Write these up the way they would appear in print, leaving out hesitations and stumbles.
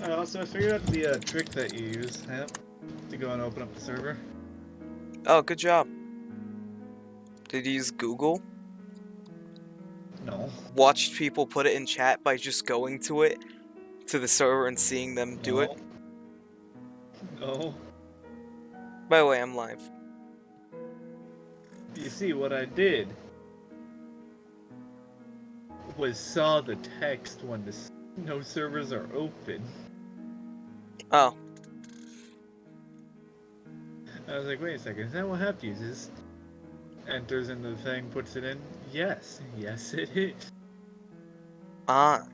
Also, I figured out the trick that you use, Hemp, to go and open up the server. Oh, good job. Did you use Google? No. Watched people put it in chat by just going to it, to the server and seeing them do it? No. No. By the way, I'm live. You see, what I did was saw the text when the no servers are open. Oh. I was like, wait a second, is that what Hemp uses? Enters into the thing, puts it in. Yes. Yes, it is. Ah.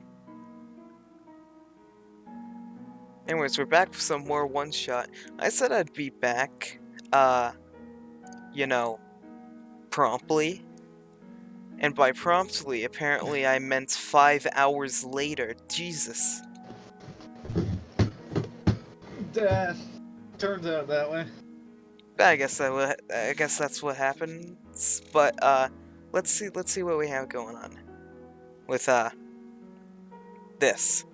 Anyways, we're back for some more one-shot. I said I'd be back, you know, promptly. And by promptly, apparently I meant 5 hours later. Jesus. Turns out that way. I guess that's what happens. But let's see what we have going on with this.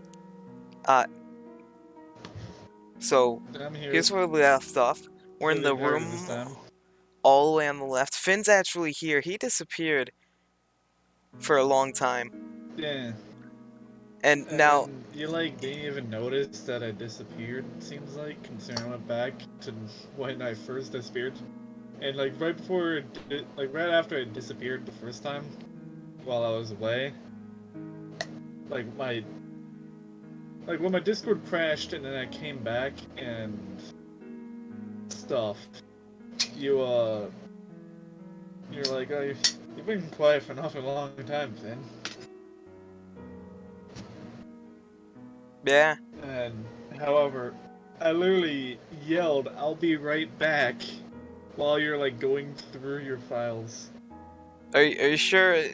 So I'm here. here's where we left off. We're in the room all the way on the left. Finn's actually here. He disappeared for a long time. Yeah. And now you didn't even notice that I disappeared, it seems like, considering I went back to when I first disappeared. And right after I disappeared the first time, while I was away, when my Discord crashed and then I came back and stuff, you're like, oh, you've been quiet for an awful long time, Finn. yeah. And, however, I literally yelled, I'll be right back, while you're, going through your files. Are you sure?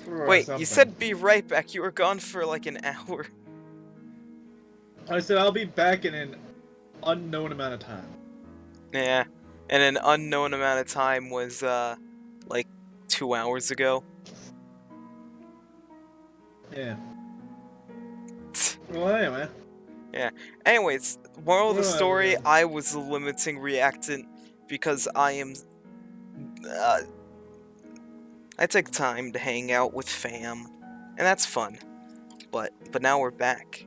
Wait, Something. You said be right back. You were gone for like an hour. I said I'll be back in an unknown amount of time. Yeah, and an unknown amount of time was, like 2 hours ago. Yeah. Well, anyway. Yeah. Anyways, moral of the story, I was a limiting reactant because I am... I take time to hang out with fam, and that's fun. But now we're back.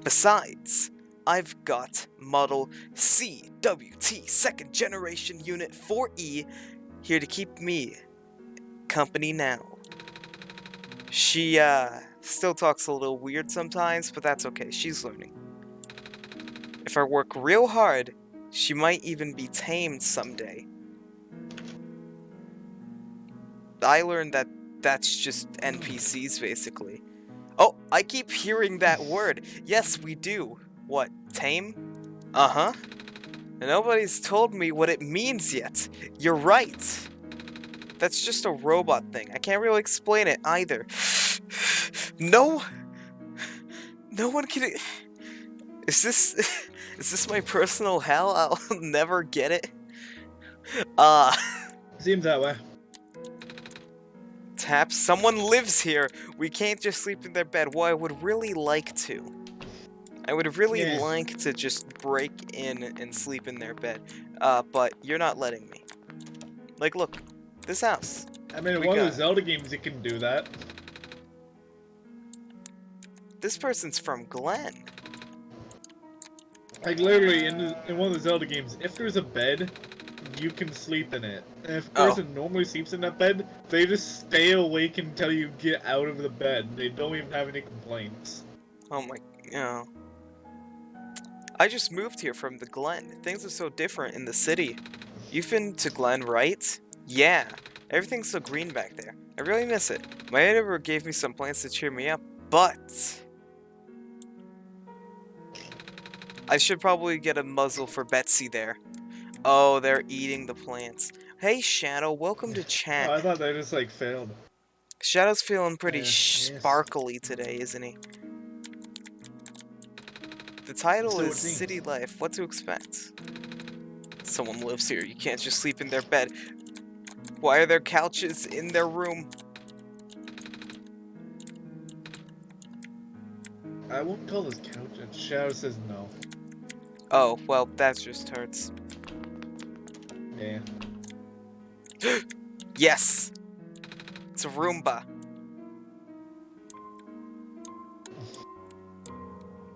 Besides, I've got Model CWT 2nd Generation Unit 4E here to keep me company now. She, still talks a little weird sometimes, but that's okay, she's learning. If I work real hard, she might even be tamed someday. I learned that that's just NPCs, basically. Oh, I keep hearing that word. Yes, we do. What, tame? Uh-huh. Nobody's told me what it means yet. You're right. That's just a robot thing. I can't really explain it either. No one can... Is this my personal hell? I'll never get it. Seems that way. Tap, someone lives here. We can't just sleep in their bed. Well, I would really like to. I would really like to just break in and sleep in their bed. But you're not letting me. Like, look, this house. I mean, in one of the Zelda games you can do that. This person's from Glen. Like, literally, in one of the Zelda games, if there's a bed, you can sleep in it. And if a person normally sleeps in that bed, they just stay awake until you get out of the bed. They don't even have any complaints. Oh my... I just moved here from the Glen. Things are so different in the city. You've been to Glen, right? Yeah. Everything's so green back there. I really miss it. My editor gave me some plants to cheer me up, but... I should probably get a muzzle for Betsy there. Oh, they're eating the plants. Hey, Shadow, welcome to chat. Oh, I thought they just, failed. Shadow's feeling pretty sparkly today, isn't he? The title is City Life. What to expect? Someone lives here. You can't just sleep in their bed. Why are there couches in their room? I won't call this couch. And Shadow says no. Oh, well, that just hurts. Yeah. Yes! It's a Roomba.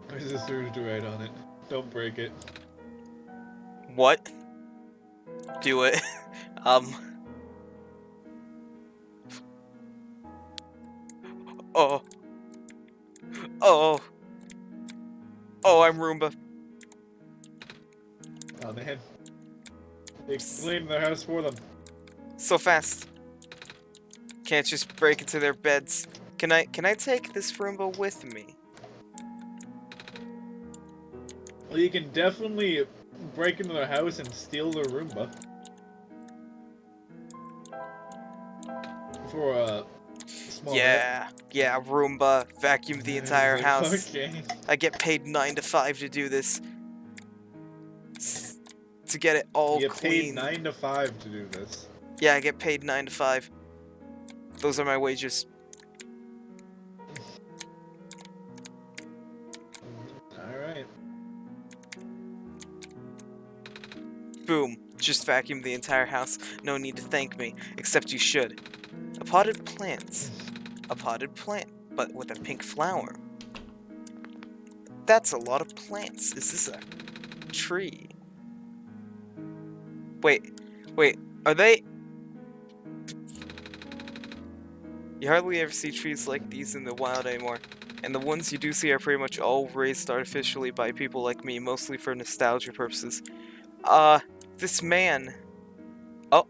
There's a surge right on it. Don't break it. What? Do it. um. Oh. Oh. Oh, I'm Roomba. Oh man. They claimed their house for them. So fast. Can't just break into their beds. Can I take this Roomba with me? Well, you can definitely break into their house and steal their Roomba. For a small Yeah, yeah, Roomba, vacuum the entire like, house. Okay. I get paid 9 to 5 to do this. To get it all You get clean. paid 9 to 5 to do this. Yeah, I get paid 9 to 5. Those are my wages. Alright. Boom. Just vacuum the entire house. No need to thank me, except you should. A potted plant. A potted plant, but with a pink flower. That's a lot of plants. Is this a tree? Wait, are they... You hardly ever see trees like these in the wild anymore. And the ones you do see are pretty much all raised artificially by people like me, mostly for nostalgia purposes. This man... Oh.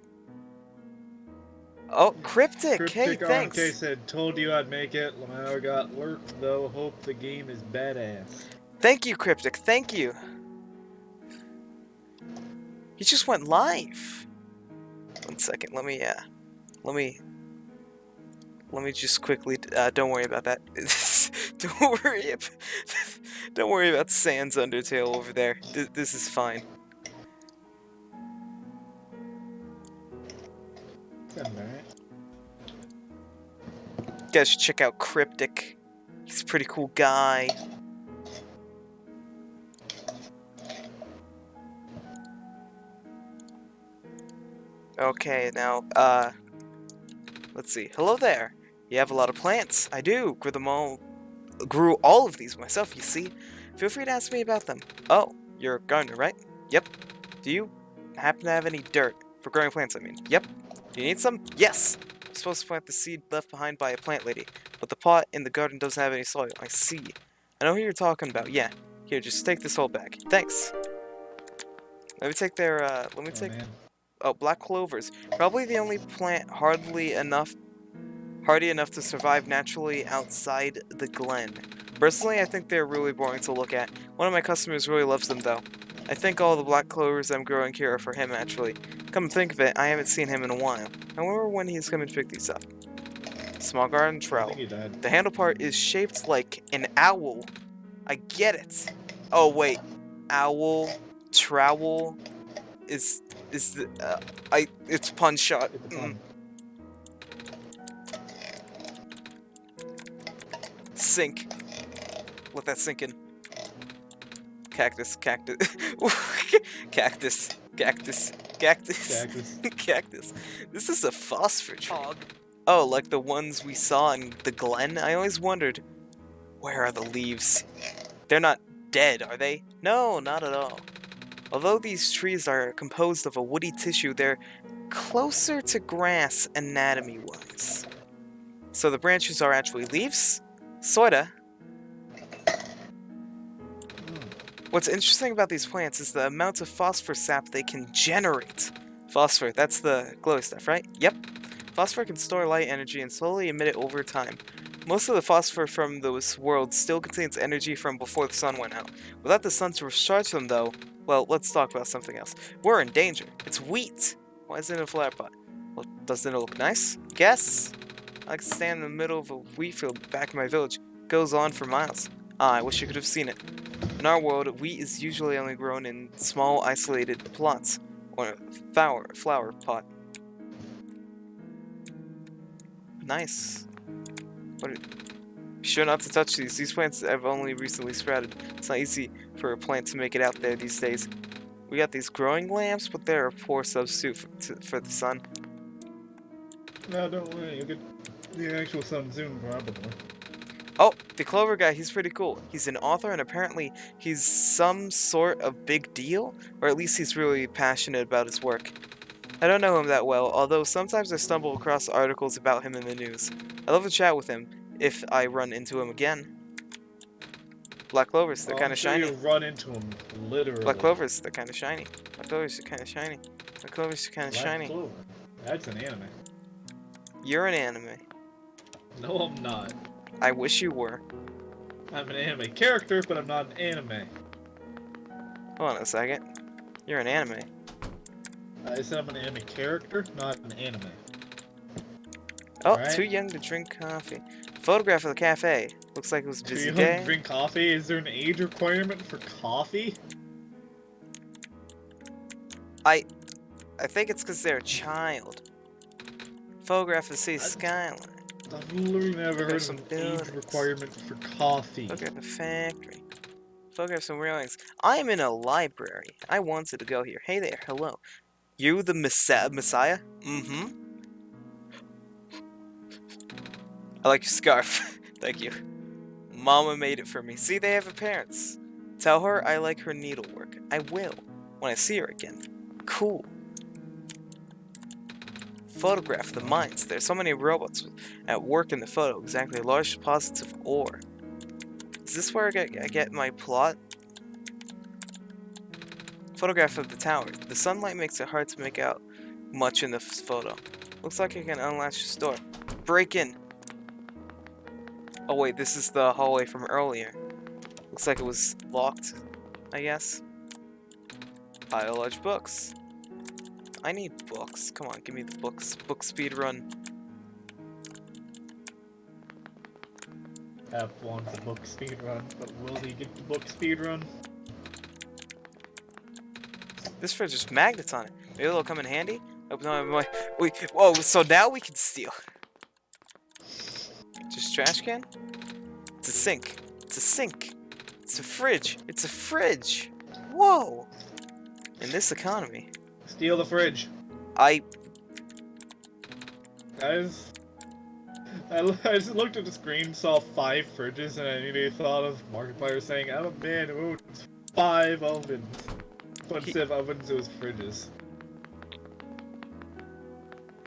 Oh, Cryptic! Hey, Cryptic thanks! RMK said, told you I'd make it. Lamar got lurked though. Hope the game is badass. Thank you, Cryptic, thank you! He just went live! 1 second, let me just quickly, don't worry about that. Don't worry about Sans Undertale over there. This is fine. That's alright. You guys should check out Cryptic. He's a pretty cool guy. Okay, now, let's see. Hello there. You have a lot of plants. I do. Grew all of these myself, you see. Feel free to ask me about them. Oh, you're a gardener, right? Yep. Do you happen to have any dirt? For growing plants, I mean. Yep. Do you need some? Yes! I'm supposed to plant the seed left behind by a plant lady, but the pot in the garden doesn't have any soil. I see. I know who you're talking about. Yeah. Here, just take this whole bag. Thanks. Let me take their, Man. Oh, black clovers. Probably the only plant hardy enough to survive naturally outside the glen. Personally, I think they're really boring to look at. One of my customers really loves them, though. I think all the black clovers I'm growing here are for him, actually. Come to think of it, I haven't seen him in a while. I wonder when he's coming to pick these up. Small garden I trowel. think he died. The handle part is shaped like an owl. I get it. Oh, wait. Owl, trowel, is the, it's Punshot. It's a pun. Sink. Let that sink in. Cactus. Cactus. Cactus. Cactus. Cactus. Cactus. This is a phosphor tree. Oh, like the ones we saw in the glen? I always wondered, where are the leaves? They're not dead, are they? No, not at all. Although these trees are composed of a woody tissue, they're closer to grass anatomy-wise. So the branches are actually leaves? Sorta. What's interesting about these plants is the amount of phosphor sap they can generate. Phosphor, that's the glowy stuff, right? Yep. Phosphor can store light energy and slowly emit it over time. Most of the phosphor from this world still contains energy from before the sun went out. Without the sun to recharge them, though, well, let's talk about something else. We're in danger. It's wheat. Why is it in a flower pot? Well, doesn't it look nice? Guess? I like to stand in the middle of a wheat field back in my village. It goes on for miles. Ah, I wish you could have seen it. In our world, wheat is usually only grown in small, isolated plots, or a flower pot. Nice. Be sure not to touch these. These plants have only recently sprouted. It's not easy for a plant to make it out there these days. We got these growing lamps, but they're a poor substitute for the sun. No, don't worry. You'll get the actual sun soon, probably. Oh, the Clover guy, he's pretty cool. He's an author, and apparently he's some sort of big deal, or at least he's really passionate about his work. I don't know him that well, although sometimes I stumble across articles about him in the news. I love to chat with him, if I run into him again. Black clovers, they're kind I'm of sure shiny. you'll run into him, literally. Black clovers, they're kind of shiny. Black clovers are kind of shiny. Black clovers are kind of Black shiny. Clover. That's an anime. You're an anime. No, I'm not. I wish you were. I'm an anime character, but I'm not an anime. Hold on a second. You're an anime. I said I'm an anime character, not an anime. Oh, Right. too young to drink coffee. Photograph of the cafe. Looks like it was a Do busy you day. drink coffee? Is there an age requirement for coffee? I think it's because they're a child. Photograph of the city skyline. I've literally never heard of some an age buildings. requirement for coffee. Photograph the factory. Photograph some railings. I am in a library. I wanted to go here. Hey there, hello. You the Messiah? Mm-hmm. I like your scarf. Thank you. Mama made it for me. See, they have parents. Tell her I like her needlework. I will. When I see her again. Cool. Photograph the mines. There's so many robots at work in the photo. Exactly. Large deposits of ore. Is this where I get my plot? Photograph of the tower. The sunlight makes it hard to make out much in the photo. Looks like I can unlatch this door. Break in. Oh wait, this is the hallway from earlier. Looks like it was locked, I guess. Pile of large books. I need books. Come on, give me the books. Book speed run. F wants a book speed run, but will he get the book speed run? This fridge has magnets on it. Maybe it'll come in handy. Open up my. Wait, whoa! So now we can steal. Just trash can. It's a sink. It's a sink. It's a fridge. It's a fridge. Whoa! In this economy, Steal the fridge. I Guys, I just looked at the screen, saw 5 fridges, and I immediately thought of Markiplier saying, "I'm a man who owns 5 ovens." But instead of ovens, it was fridges.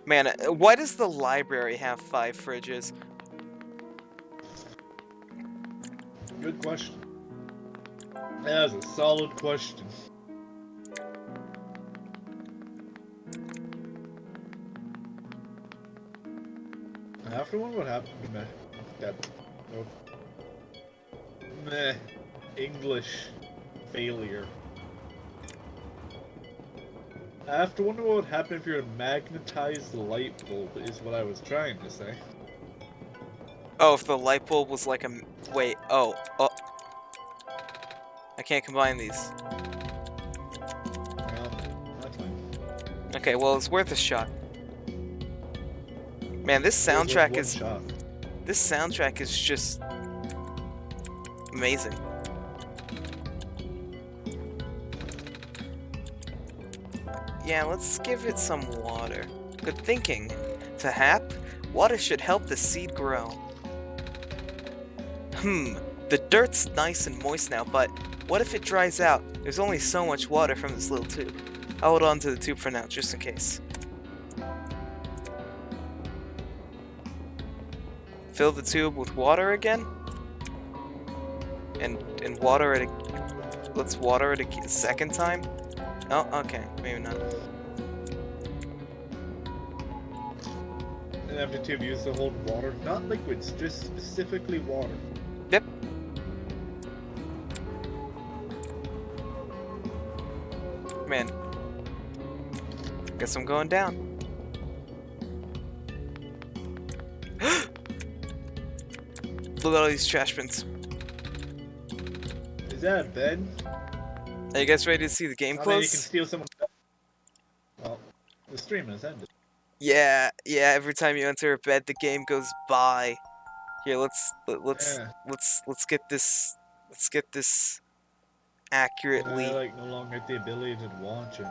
man, why does the library have 5 fridges? Good question. That was a solid question. I have to wonder what happened to me. That meh English failure. I have to wonder what would happen if you were to magnetize the light bulb, is what I was trying to say. Oh, if the light bulb was like a wait. Oh. I can't combine these. Well, that's fine. Okay, well it's worth a shot. Man, this soundtrack is Shot. this soundtrack is just amazing. Yeah, let's give it some water. Good thinking. To Hap, water should help the seed grow. The dirt's nice and moist now, but what if it dries out? There's only so much water from this little tube. I'll hold on to the tube for now, just in case. Fill the tube with water again? And water it let's water it a second time? Oh, okay, maybe not. An empty tube used to hold water, not liquids, just specifically water. Yep. Man. Guess I'm going down. Look at all these trash bins. Is that a bed? Are you guys ready to see the game I mean, you can close? steal someone's bed. Well, the stream has ended. Yeah, every time you enter a bed, the game goes by. Here, let's Yeah. let's get this And I accurately. like no longer get the ability to watch it.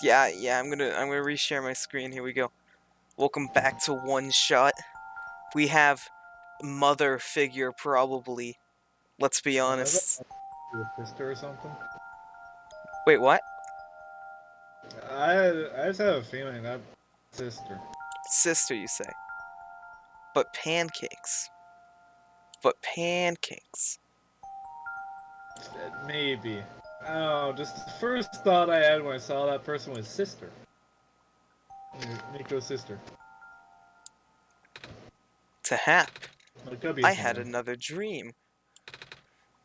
Yeah, I'm gonna reshare my screen. Here we go. Welcome back to One Shot. We have mother figure probably. Let's be I thought honest. your sister or something. Wait, what? I just have a feeling that sister. Sister, you say? But pancakes. But pancakes. Maybe. I don't know, just the first thought I had when I saw that person was sister. Nico's sister. To Hap. But it could be I had someone. another dream.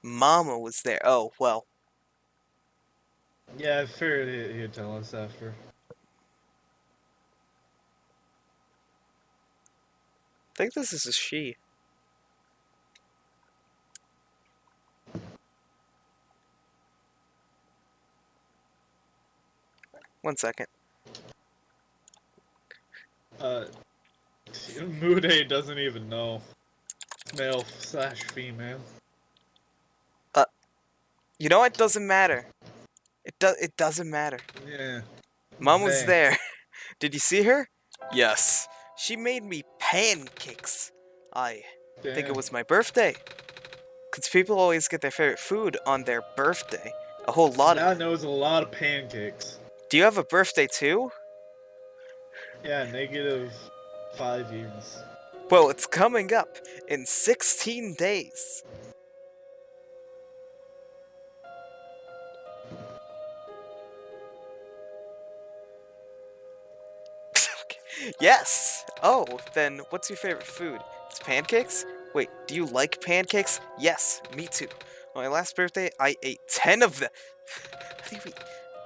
Mama was there. Oh, well. Yeah, I figured he'd tell us after. I think this is a she. One second. Mude doesn't even know. Male slash female. You know what? Doesn't matter. It doesn't matter. Yeah. Mom was They. there. Did you see her? Yes. She made me pancakes. I think it Damn. was my birthday. Because people always get their favorite food on their birthday. A whole lot of That it. knows a lot of pancakes. Do you have a birthday too? Yeah, -5 years. Well, it's coming up in 16 days. Yes! Oh, then what's your favorite food? It's pancakes? Wait, do you like pancakes? Yes, me too. On my last birthday, I ate 10 of them.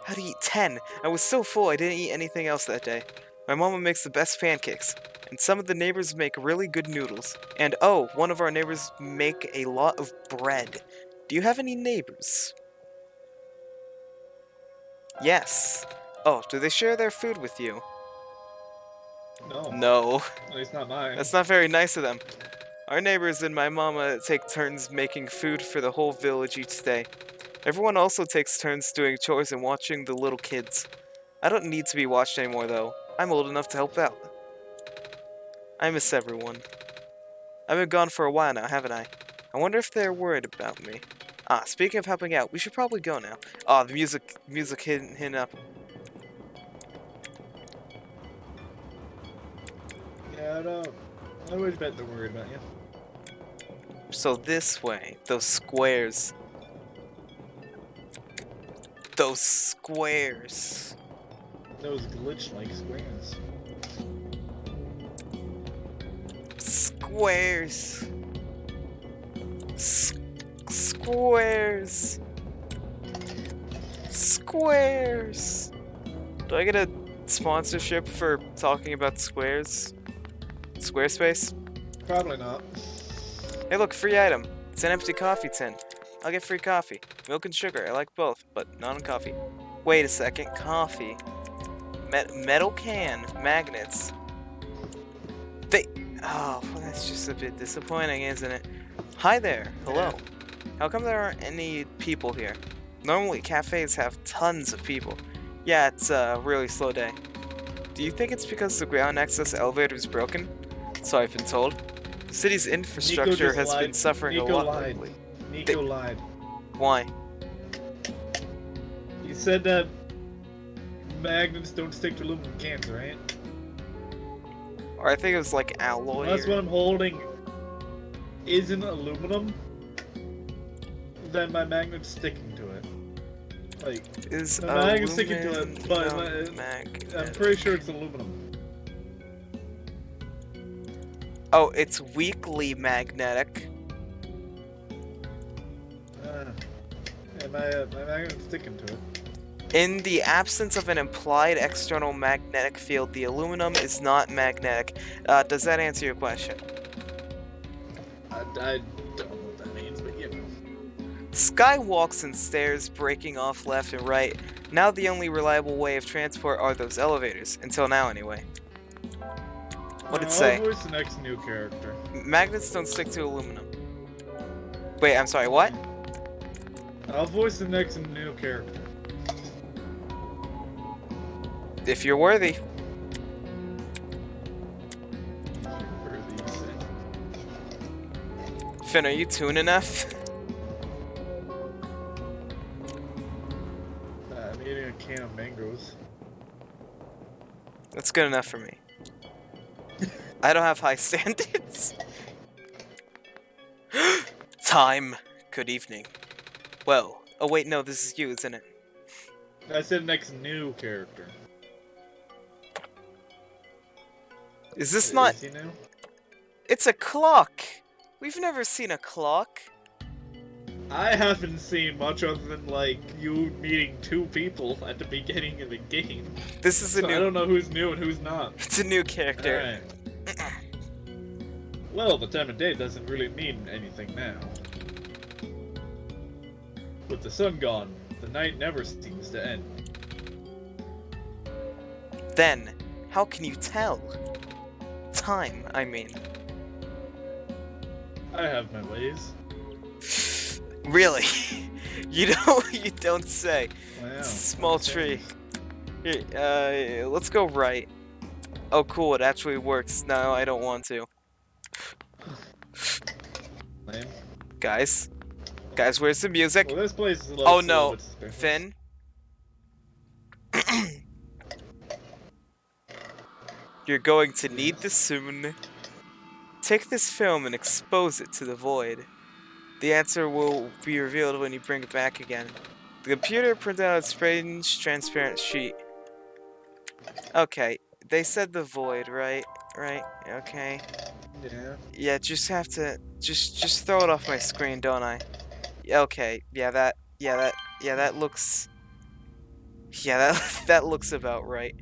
How do you eat 10? I was so full I didn't eat anything else that day. My mama makes the best pancakes, and some of the neighbors make really good noodles. And oh, one of our neighbors make a lot of bread. Do you have any neighbors? Yes. Oh, do they share their food with you? No. No. At least not mine. That's not very nice of them. Our neighbors and my mama take turns making food for the whole village each day. Everyone also takes turns doing chores and watching the little kids. I don't need to be watched anymore though. I'm old enough to help out. I miss everyone. I've been gone for a while now, haven't I? I wonder if they're worried about me. Ah, speaking of helping out, we should probably go now. Ah, the music hitting up. Yeah, I don't. I always bet they're worried about you. So this way, those squares. Those squares. Those glitch-like squares. Squares. Squares. Squares. Do I get a sponsorship for talking about squares? Squarespace? Probably not. Hey look, free item. It's an empty coffee tin. I'll get free coffee. Milk and sugar, I like both, but not on coffee. Wait a second, coffee. Metal can, magnets. Oh, well, that's just a bit disappointing, isn't it? Hi there, hello. How come there aren't any people here? Normally, cafes have tons of people. Yeah, it's a really slow day. Do you think it's because the ground access elevator is broken? So I've been told. The city's infrastructure has been suffering a lot lately. Nico lied. Why? He said that magnets don't stick to aluminum cans, right? Or I think it was like alloy. Unless what I'm holding isn't aluminum, then my magnet's sticking to it. Like, Is my magnet's sticking to it, but I'm pretty sure it's aluminum. Oh, it's weakly magnetic. And my magnet's sticking to it. In the absence of an implied external magnetic field, the aluminum is not magnetic. Does that answer your question? I don't know what that means, but you know. Sky walks and stairs, breaking off left and right. Now the only reliable way of transport are those elevators. Until now, anyway. What'd it No, I'll say? voice the next new character. Magnets don't stick to aluminum. Wait, I'm sorry, what? I'll voice the next new character. If you're worthy. Finn, are you tuned enough? I'm eating a can of mangoes. That's good enough for me. I don't have high standards. Time. Good evening. Well, oh wait, no, this is you, isn't it? I said next new character. Is this not... Is he new? It's a clock! We've never seen a clock. I haven't seen much other than, like, you meeting 2 people at the beginning of the game. This is a So new... I don't know who's new and who's not. It's a new character. Alright. Well, the time of day doesn't really mean anything now. With the sun gone, the night never seems to end. Then, how can you tell? Time, I mean. I have my ways. Really? You don't say. Wow. Small tree. Here, let's go right. Oh cool, it actually works. No, I don't want to. Lame. Guys, where's the music? Well, this place is a little Oh bit no, suspicious. Finn. You're going to need this soon. Take this film and expose it to the void. The answer will be revealed when you bring it back again. The computer printed out a strange, transparent sheet. Okay, they said the void, right? Right? Okay. Yeah. Yeah, just have to just throw it off my screen, don't I? Okay. Yeah, that looks. Yeah, that looks about right.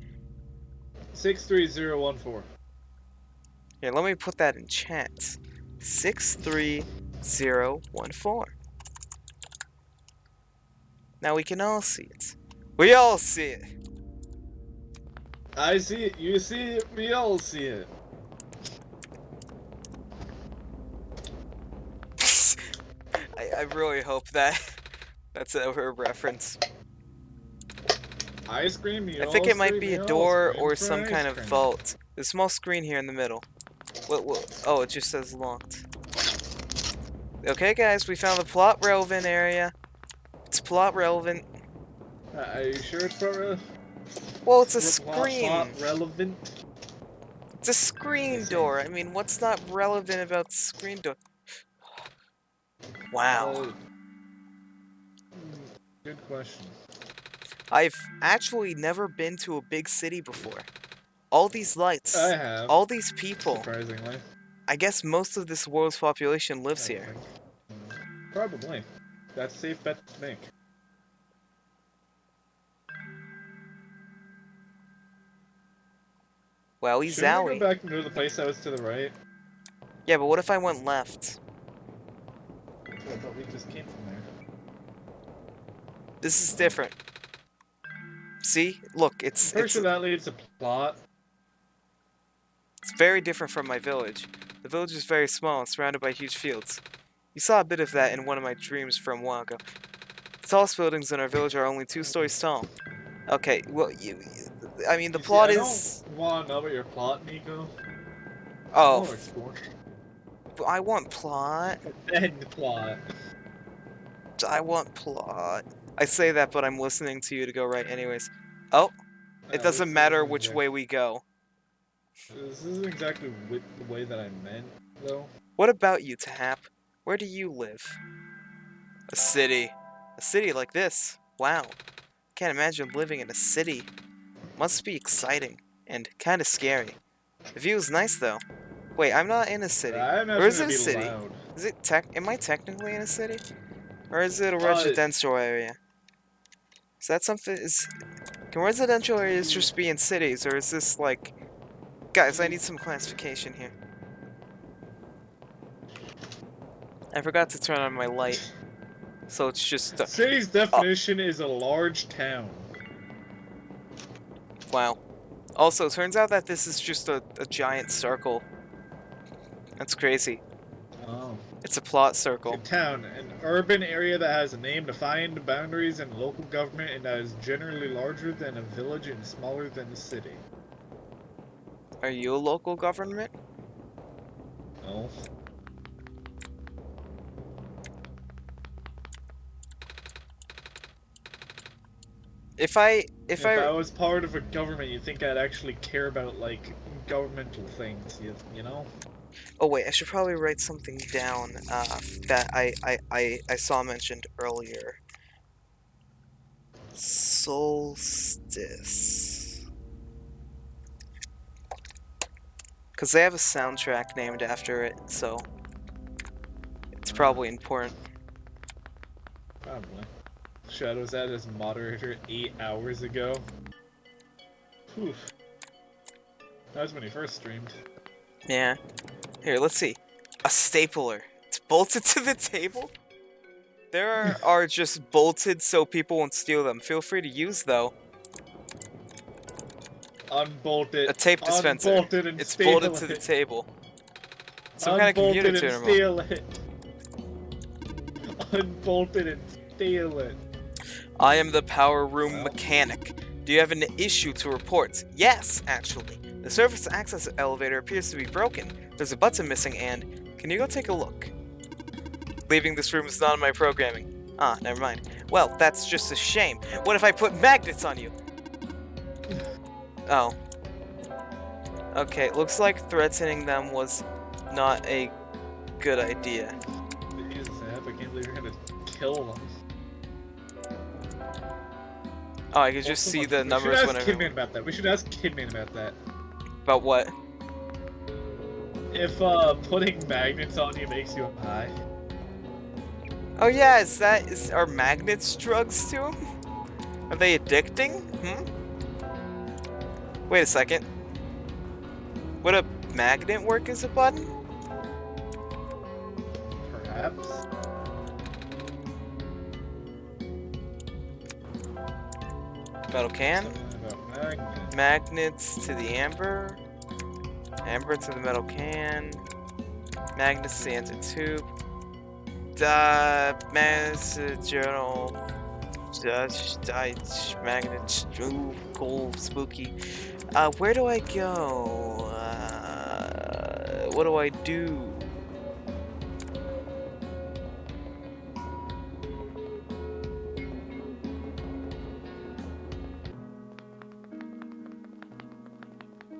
63014. Here, let me put that in chat. 63014. Now we can all see it. We all see it. I see it, you see it, we all see it. I really hope that's a reference. Ice cream, I think it might be a door or some kind of vault. There's a small screen here in the middle. What? Oh, it just says locked. Okay, guys, we found the plot relevant area. It's plot relevant. Are you sure it's plot relevant? Well, it's a screen. Plot relevant? It's a screen door. I mean, what's not relevant about the screen door? Wow. Good question. I've actually never been to a big city before. All these lights, I have. all these people. Surprisingly. I guess most of this world's population lives here. Probably. That's a safe bet to make. Wowie Shouldn't we zowie. go back into the place that was to the right? Yeah, but what if I went left? I thought we just came from there. This is different. See? Look, it's Pretty sure that leads to plot. It's very different from my village. The village is very small and surrounded by huge fields. You saw a bit of that in one of my dreams from a while ago. The tallest buildings in our village are only 2 stories tall. Okay, well, I mean, the plot is... I don't want to know about your plot, Nico. Oh, Explore. I want plot. Then the plot. I want plot. I say that, but I'm listening to you to go right anyways. Oh, it doesn't matter which way we go. This isn't exactly the way that I meant, though. What about you, Tahap? Where do you live? A city. A city like this. Wow. Can't imagine living in a city. Must be exciting. And kinda scary. The view is nice, though. Wait, I'm not in a city. Or is it a city? Loud. Is it am I technically in a city? Or is it a residential area? Is that something? Can residential areas just be in cities, or is this like... Guys, I need some classification here. I forgot to turn on my light. So it's just... City's definition is a large town. Wow. Also, turns out that this is just a giant circle. That's crazy. Oh. It's a plot A circle. town, an urban area that has a name, defined boundaries, and local government, and that is generally larger than a village and smaller than a city. Are you a local government? No. If I If I was part of a government, you'd think I'd actually care about, like, governmental things, you know? Oh wait, I should probably write something down that I saw mentioned earlier. Solstice. Because they have a soundtrack named after it, so it's probably important. Probably. Shadows had as moderator 8 hours ago. Whew. That was when he first streamed. Yeah. Here, let's see. A stapler. It's bolted to the table? There are just bolted so people won't steal them. Feel free to use, though. Unbolt it. A tape dispenser. Unbolt it and It's steal bolted to the it. table. Some kind of Unbolt computer it and terminal. steal it. Unbolt it and steal it. I am the power room mechanic. Do you have an issue to report? Yes, actually. The surface access elevator appears to be broken. There's a button missing and... Can you go take a look? Leaving this room is not in my programming. Ah, never mind. Well, that's just a shame. What if I put magnets on you? Oh. Okay, looks like threatening them was not a good idea. Jesus, I can't believe you're gonna kill them. Oh, I could just see the numbers We should ask whenever... Kidman about that. We should ask Kidman about that. About what? If, putting magnets on you makes you high. Oh yeah, are magnets drugs to him? Are they addicting? Wait a second. Would a magnet work as a button? Perhaps. Metal can? Something about magnets. Magnets to the amber. Amber to the metal can. Magnets to the enter tube. Magnets to the journal. Magnets. Ooh, cool, spooky. Where do I go? What do I do?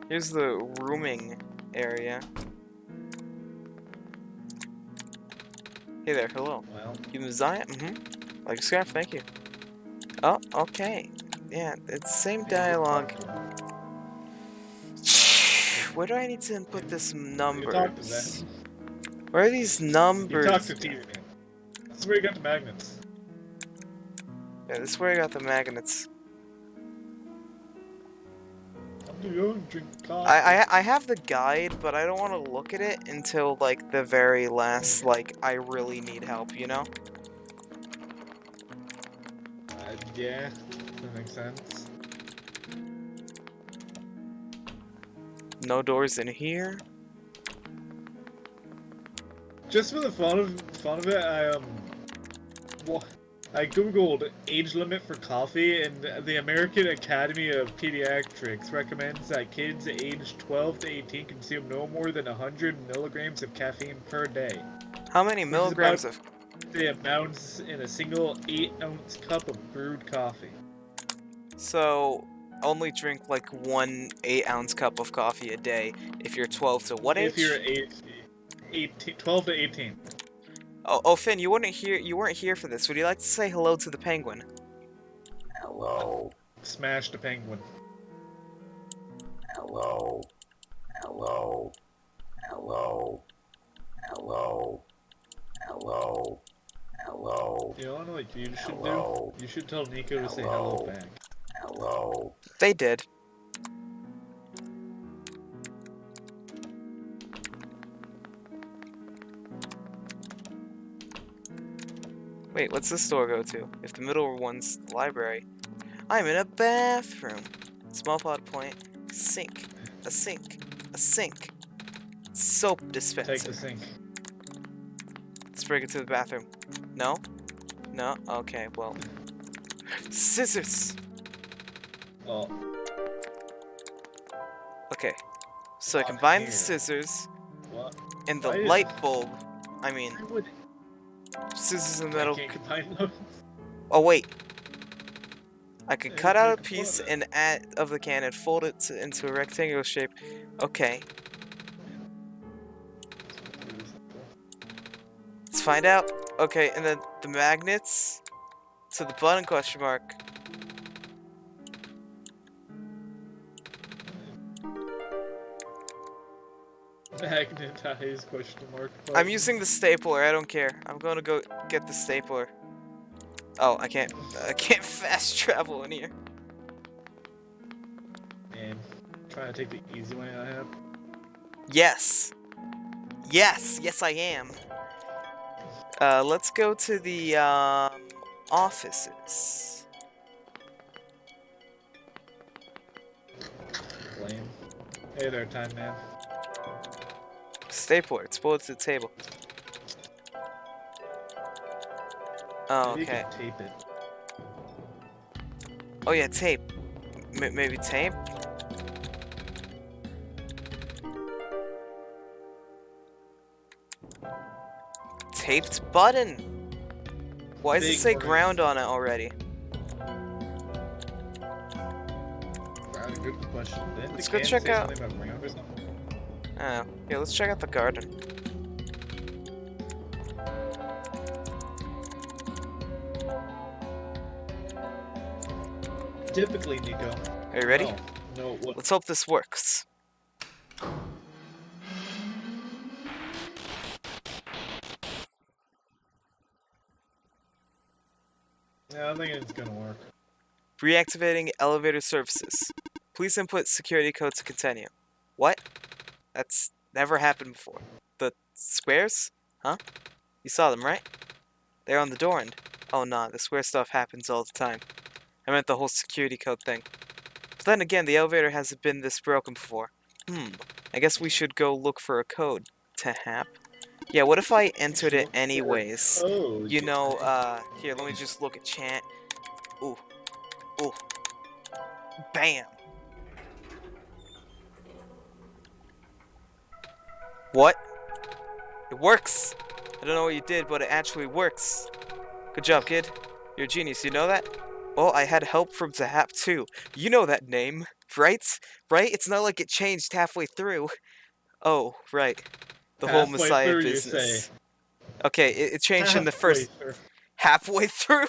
Here's the rooming area. Hey there, hello. Well, You Messiah? Like a scarf, thank you. Oh, okay. Yeah, it's the same dialogue. Where do I need to input this you talk to numbers? them. Where are these You numbers? talk to TV Man. That's where you got the magnets. Yeah, this is where I got the magnets. I'm gonna go and drink coffee. I have the guide, but I don't want to look at it until, like, the very last, like, I really need help, you know? Yeah, that makes sense. No doors in here. Just for the fun of it, I googled age limit for coffee, and the American Academy of Pediatrics recommends that kids aged 12 to 18 consume no more than 100 milligrams of caffeine per day. How many milligrams of... The amounts in a single 8-ounce cup of brewed coffee. So, only drink, like, 1 8-ounce cup of coffee a day if you're 12 to what age? If you're 12 to 18. Oh, Finn, you weren't here for this. Would you like to say hello to the penguin? Hello. Smash the penguin. Hello. Hello. Hello. Hello. Hello. Hello. You know what you should Hello. do? You should tell Nico to say hello back. Hello. They did. Wait, what's this door go to? If the middle one's the library. I'm in a bathroom. Small plot point. sink, a sink, a sink. Soap dispenser. Take the sink. Let's bring it to the bathroom. No? No? Okay, well. Scissors! Oh, Okay. So I Up combine the here. scissors what? and the Why is- light bulb. I mean, I would. scissors and I metal. can't combine those. Oh, wait. I could Yeah, cut you out a can piece fold it. and add of the can and fold it into a rectangular shape. Okay. Let's find out. Okay, and then the magnets to the button question mark. Magnetize question mark. I'm using the stapler. I don't care. I'm gonna go get the stapler. Oh, I can't fast travel in here. Man, trying to take the easy way I have. Yes. Yes, yes I am. Let's go to the offices. Lame. Hey there, time man. Stapler. It's pulled to the table. Oh, Maybe okay. you can tape it. Oh yeah, tape. Maybe tape. Taped button. Why does it Big say brain. ground on it already? Right, good question. Didn't Let's the go can check say out- something about ground or something? Oh, yeah. Let's check out the garden. Typically, Nico. Are you ready? No, no, what? Let's hope this works. Yeah, I think it's gonna work. Reactivating elevator services. Please input security code to continue. What? That's never happened before. The squares? Huh? You saw them, right? They're on the door end. Oh nah, the square stuff happens all the time. I meant the whole security code thing. But then again, the elevator hasn't been this broken before. I guess we should go look for a code. To hap? Yeah, what if I entered it Look for a anyways? code. You know, here, let me just look at chant. Ooh. Ooh. Bam! What? It works! I don't know what you did, but it actually works. Good job, kid. You're a genius, you know that? Oh, I had help from Zahap too. You know that name, right? Right? It's not like it changed halfway through. Oh, right. The whole Halfway Messiah through, you business. say. Okay, it changed in the first... Halfway through?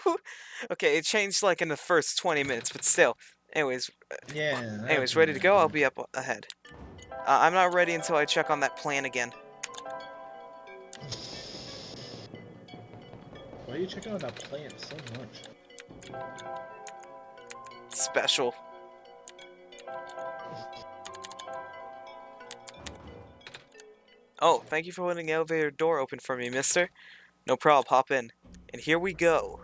Okay, it changed like in the first 20 minutes, but still. Anyways, Yeah. ready to go? I'll be up ahead. I'm not ready until I check on that plan again. Why are you checking out that plant so much? Special. Oh, thank you for holding the elevator door open for me, mister. No problem, hop in. And here we go.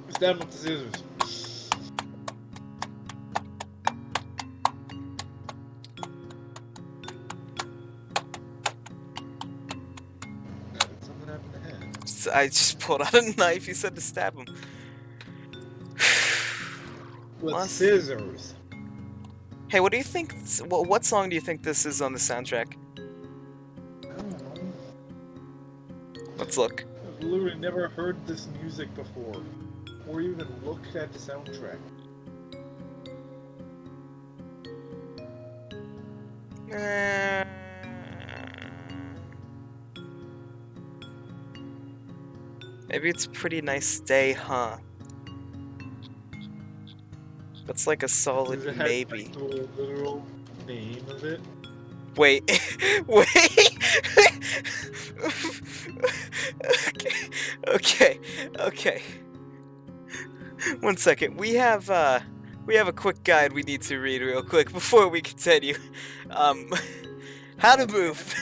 Stab him with the scissors. Something happened to head. I just pulled out a knife, he said to stab him. With Must- scissors. Hey, what do you think? What song do you think this is on the soundtrack? I don't know. Let's look. I've literally never heard this music before. Or even looked at the soundtrack. Maybe it's a pretty nice day, huh? That's like a solid Does it have, maybe. like, the literal name of it? Wait, wait. Okay. 1 second. We have we have a quick guide we need to read real quick before we continue. How to move.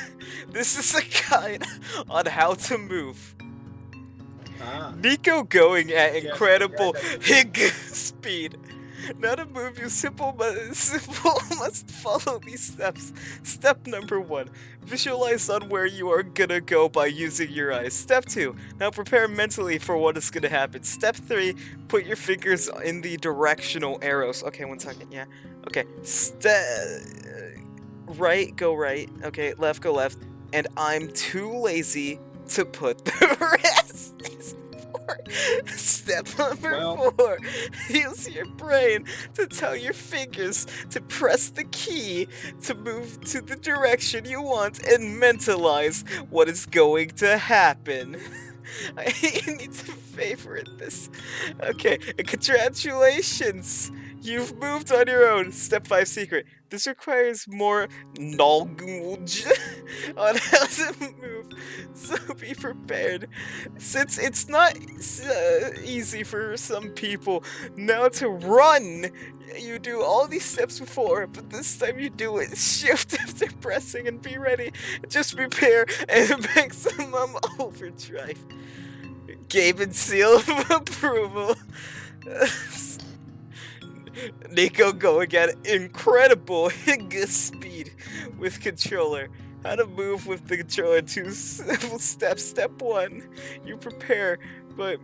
This is a guide on how to move. Ah. Nico going at Yes, incredible right. hig speed. Now to move, you simple must follow these steps. Step number 1. Visualize on where you are gonna go by using your eyes. Step 2. Now prepare mentally for what is gonna happen. Step 3. Put your fingers in the directional arrows. Okay, 1 second, yeah. Okay, right, go right. Okay, left, go left. And I'm too lazy to put the rest. Step number 4. Use your brain to tell your fingers to press the key to move to the direction you want and mentalize what is going to happen. I need to favorite this. Okay, congratulations! You've moved on your own. Step 5 secret. This requires more knowledge on how to move, so be prepared. Since it's not easy for some people now to run, you do all these steps before, but this time you do it shift after pressing and be ready. Just prepare and maximum overdrive. Game and seal of approval. Nico going at incredible speed with controller. How to move with the controller. 2 simple steps. Step 1, you prepare to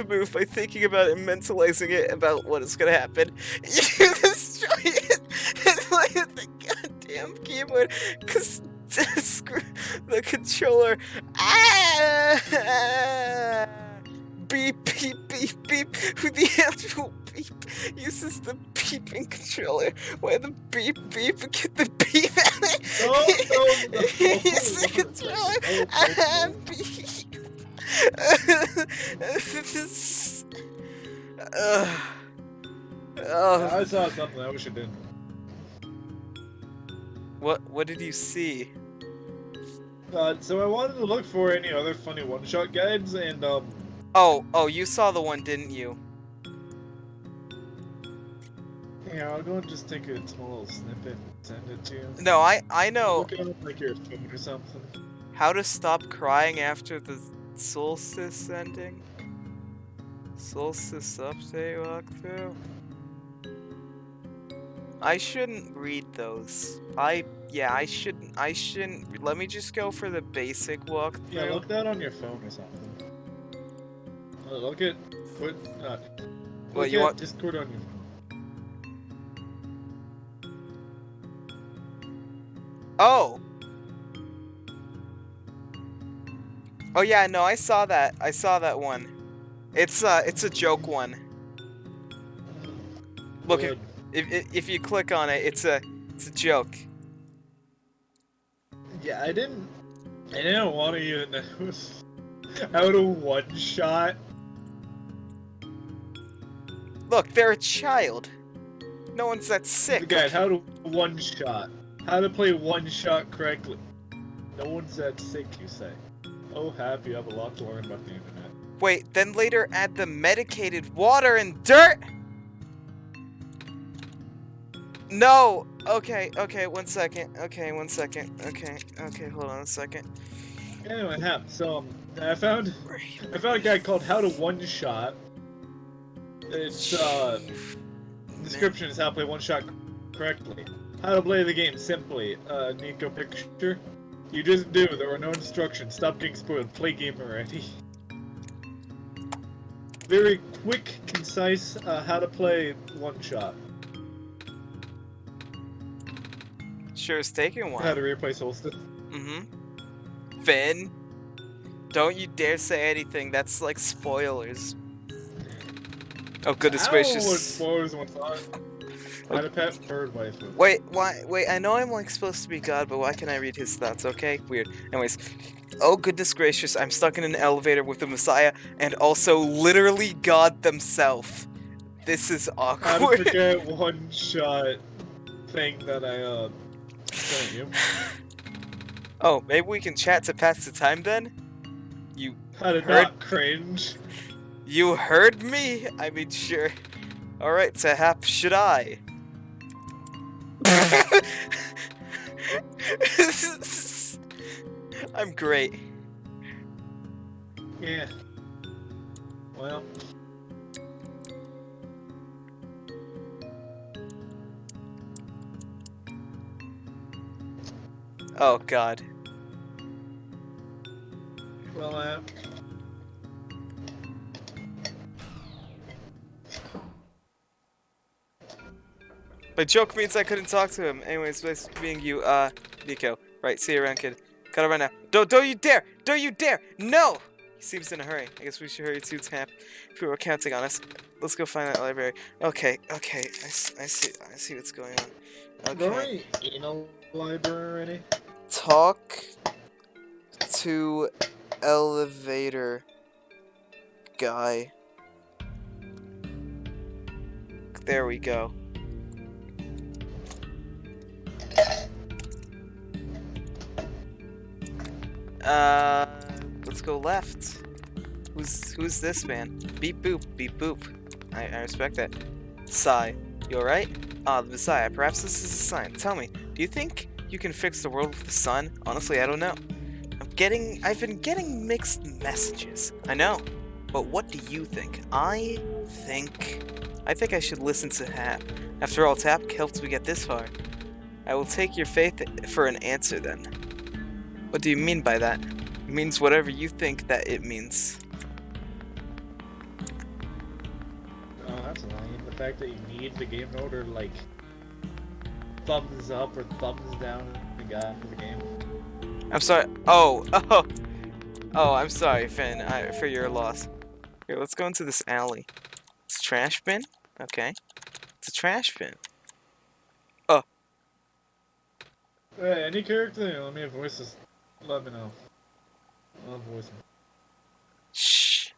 move by thinking about it and mentalizing it about what is gonna happen. You destroy it and lay at the goddamn keyboard because screw the controller. Beep, beep, beep, beep. Who the actual beep uses the beeping controller? Why the beep, beep, get the beep out of it? Use the controller and beep. I saw something I wish I didn't. What did you see? So I wanted to look for any other funny one-shot guides, and Oh, you saw the one, didn't you? yeah, I'll go and just take a small little snippet and send it to you. No, I know Look it up like your phone or something. how to stop crying after the solstice ending. Solstice update walkthrough. I shouldn't read those. I shouldn't. Let me just go for the basic walkthrough. Yeah, look that on your phone or something. Look at What, you want- Discord on your phone. Oh! Oh yeah, no, I saw that. I saw that one. It's a joke one. Look, Good. if you click on it, it's a joke. Yeah, I didn't want to even know how to one-shot. Look, they're a child. No one's that sick. Guys, how to one-shot. How to play one-shot correctly. No one's that sick, you say. Oh, happy, I have a lot to learn about the internet. Wait, then later add the medicated water and dirt? No! Okay, 1 second. Okay, 1 second. Okay, hold on a second. Anyway, so I found a guy called How to One Shot. Its description is how to play one shot correctly. How to play the game simply. Nico picture. You just do. There are no instructions. Stop getting spoiled. Play game already. Very quick, concise. How to play one shot. Sure, it's taking one. How to replay Solstice. Mm-hmm. Finn, don't you dare say anything. That's like spoilers. Oh goodness gracious. What spoilers what's on? How to pet bird wife. Wait, why? Wait, I know I'm like supposed to be God, but why can I read his thoughts? Okay, weird. Anyways, oh goodness gracious, I'm stuck in an elevator with the Messiah and also literally God themselves. This is How to awkward. forget one shot thing that I sent you. Oh, maybe we can chat to pass the time then? You How to heard? not cringe. You heard me? I mean, sure. Alright, so hap should I? I'm great. Yeah. Well. Oh god. Well, My joke means I couldn't talk to him. Anyways, nice being you, Nico. Right, see you around, kid. Gotta run now. Don't you dare! Don't you dare! No! He seems in a hurry. I guess we should hurry too, Tamp. People are counting on us. Let's go find that library. Okay. I see what's going on. Okay. Right in a library. Talk to elevator guy. There we go. Let's go left. Who's this man? Beep boop, beep boop. I respect that. Sigh, you alright? Ah, the Messiah. Perhaps this is a sign. Tell me, do you think you can fix the world with the sun? Honestly, I don't know. I've been getting mixed messages. I know. But what do you think? I think I should listen to Hap. After all, Tap helped me get this far. I will take your faith for an answer then. What do you mean by that? It means whatever you think that it means. Oh, that's annoying. The fact that you need the game in order to, like, thumbs up or thumbs down the guy for the game. I'm sorry. Oh, I'm sorry, Finn, for your loss. Here, let's go into this alley. It's a trash bin? Okay. It's a trash bin. Oh. Hey, any character, let me have voices. Let me know. I'll voice them. Shh.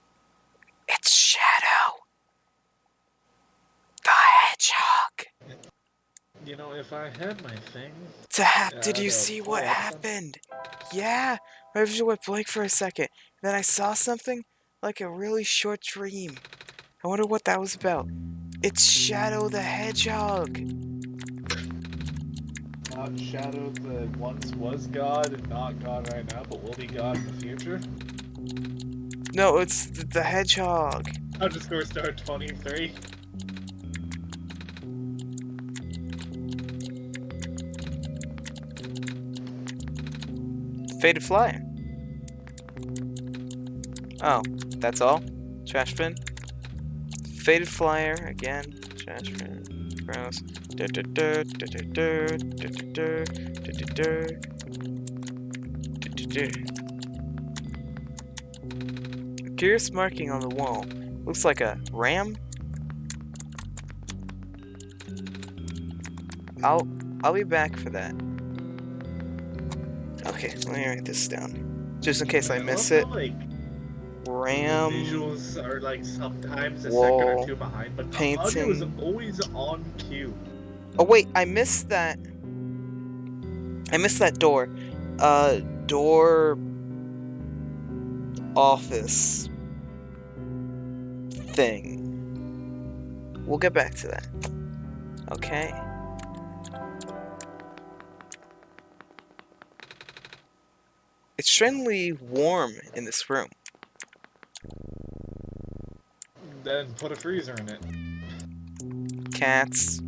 It's Shadow. The Hedgehog. You know, if I had my thing... Did you see what happened? Yeah, my vision went blank for a second. Then I saw something like a really short dream. I wonder what that was about. It's Shadow the Hedgehog. Not Shadow that once was God and not God right now, but will be God in the future? No, it's the Hedgehog. Underscore star 23. Faded Flyer. Oh, that's all? Trash bin? Faded Flyer, again. Trash bin. Gross. A curious marking on the wall. Looks like a ram? I'll be back for that. Okay, let me write this down. Just in case I miss it. Like, Ram. visuals are like sometimes a Wall, second or two behind, but the audio is painting. always on cue. Oh wait, I missed that. I missed that door. Door. Office. Thing. We'll get back to that. Okay. It's extremely warm in this room. Then put a freezer in it. Cats.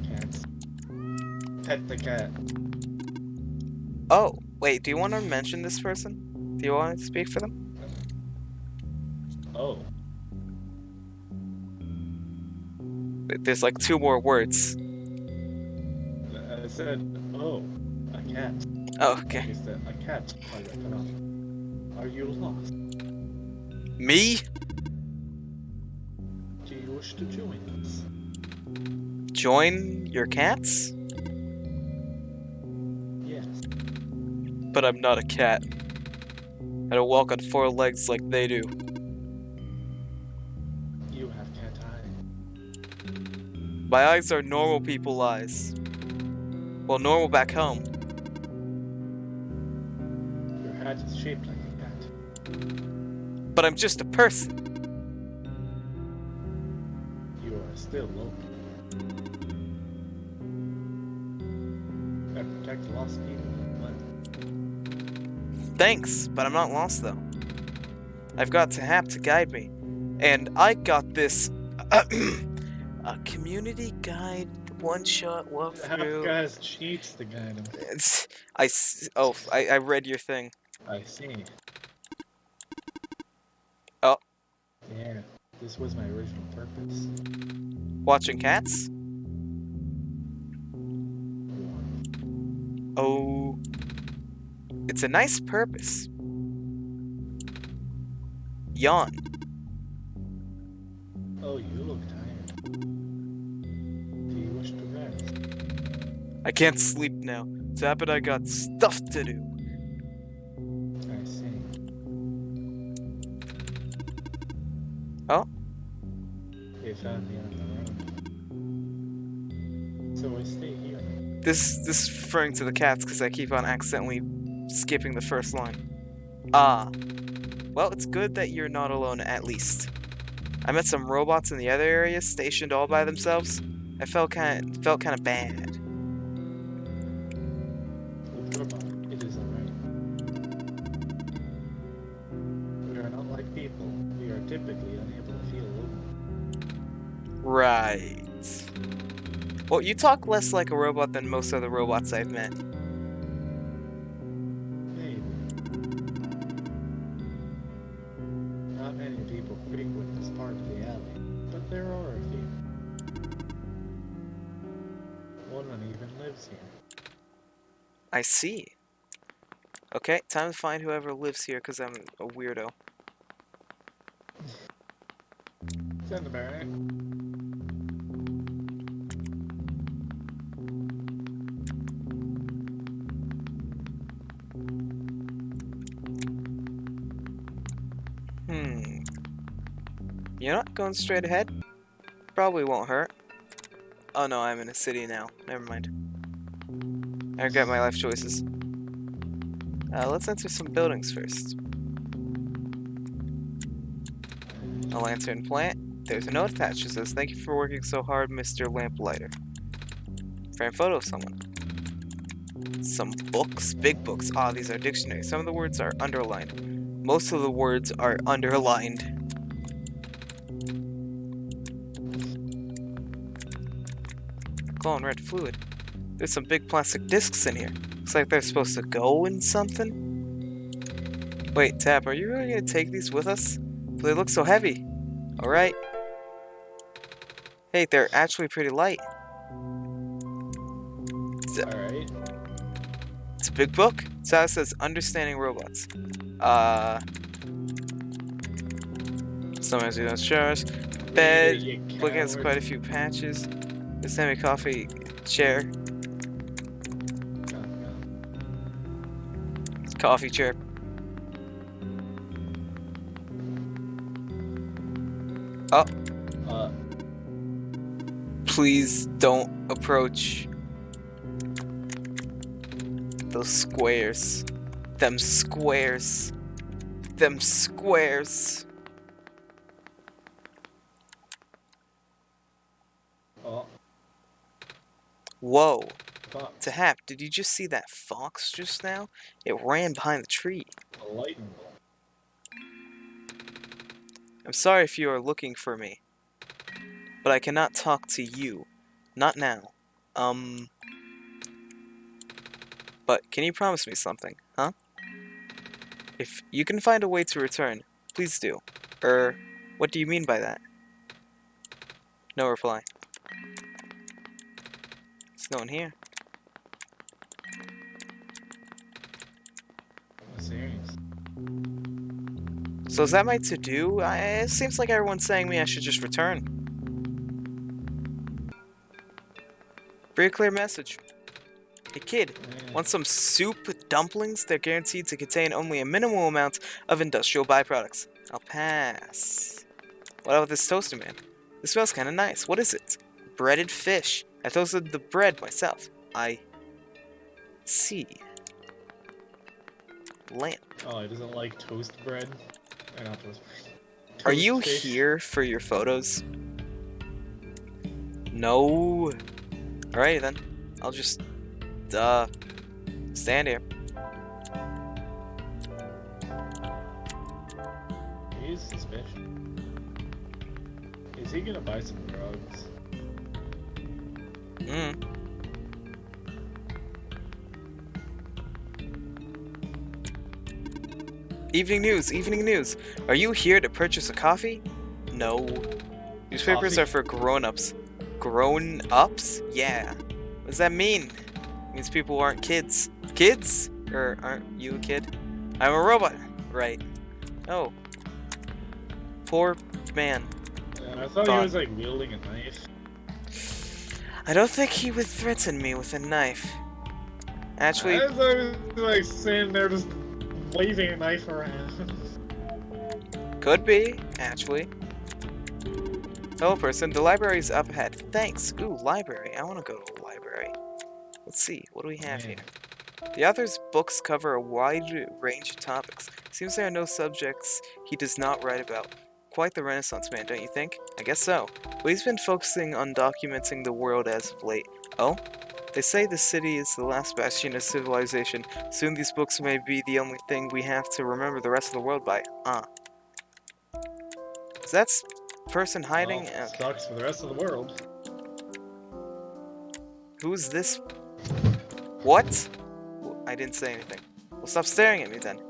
Cats. Pet the cat. Oh, wait, do you want to mention this person? Do you want to speak for them? Oh. There's like 2 more words. I said, oh, a cat. Oh, okay. You said, a cat. I read it off. Are you lost? Me? Do you wish to join us? Join your cats? Yes. But I'm not a cat. I don't walk on 4 legs like they do. You have cat eye. My eyes are normal people eyes. Well, normal back home. Your hat is shaped like a cat. But I'm just a person. still local. I protect lost people. What? Thanks, but I'm not lost though. I've got Tahap to guide me. And I got this a community guide one-shot Half walkthrough. guy has cheats to guide him. I read your thing. I see. Oh, Yeah, this was my original purpose. watching cats? Oh, it's a nice purpose. Yawn. Oh, you look tired. Do you wish to rest? I can't sleep now. Tap and I got stuff to do. I see. Oh, They found me on the road. So I stay here. this is referring to the cats because I keep on accidentally skipping the first line. Ah, well, it's good that you're not alone at least. I met some robots in the other areas stationed all by themselves. I felt kind of bad. Look robot, it is alright. We are not like people. We are typically unable to feel alone. Right. Well, you talk less like a robot than most other robots I've met. Maybe. Not many people frequent this part of the alley, but there are a few. One even lives here. I see. Okay, time to find whoever lives here because I'm a weirdo. Sound about right. You're not going straight ahead? Probably won't hurt. Oh no, I'm in a city now. Never mind. I regret my life choices. Let's enter some buildings first. A lantern plant. There's a note attached that says, "Thank you for working so hard, Mr. Lamplighter." Frame photo of someone. Some books, big books. Ah, these are dictionaries. Some of the words are underlined. Most of the words are underlined. Glowing red fluid. There's some big plastic discs in here. Looks like they're supposed to go in something. Wait, Tap, are you really gonna take these with us? But they look so heavy. Alright. Hey, they're actually pretty light. Alright. It's a big book. So it says Understanding Robots. Sometimes you don't chairs. Bed. You Book has coward. quite a few patches. The semi-coffee chair. Coffee chair. Oh, please don't approach those squares. Them squares. Them squares. Oh, Whoa. fox. Tahap, did you just see that fox just now? It ran behind the tree. A lightning bolt. I'm sorry if you are looking for me, but I cannot talk to you. Not now. But can you promise me something, huh? If you can find a way to return, please do. What do you mean by that? No reply. There's no one here. Serious. So is that my to-do? It seems like everyone's saying me I should just return. Very clear message. Hey kid, want some soup dumplings? They're guaranteed to contain only a minimal amount of industrial byproducts. I'll pass. What about this toaster, man? This smells kinda nice. What is it? Breaded fish. I toasted the bread myself. I see. Lamp. Oh, he doesn't like toast bread. Or not toast bread. Are Toast you fish. here for your photos? No. Alrighty then. I'll just, stand here. He's suspicious. Is he gonna buy some drugs? Evening news, evening news. Are you here to purchase a coffee? No. Newspapers Coffee? are for grown-ups. Grown-ups? Yeah. What does that mean? It means people aren't kids. Kids? Or aren't you a kid? I'm a robot. Right. Oh. Poor man. I thought he was like wielding a knife. I don't think he would threaten me with a knife. Actually, I thought he was like standing there just waving a knife around. could be, actually. Hello, person. The library's up ahead. Thanks. Ooh, library. I want to go to a library. Let's see. What do we have here? The author's books cover a wide range of topics. Seems there are no subjects he does not write about. Quite the Renaissance man, don't you think? I guess so. But he's been focusing on documenting the world as of late. Oh? They say the city is the last bastion of civilization. Soon these books may be the only thing we have to remember the rest of the world by. Is that person hiding? Well, Okay. sucks for the rest of the world. Who's this? What? I didn't say anything. Well, stop staring at me then.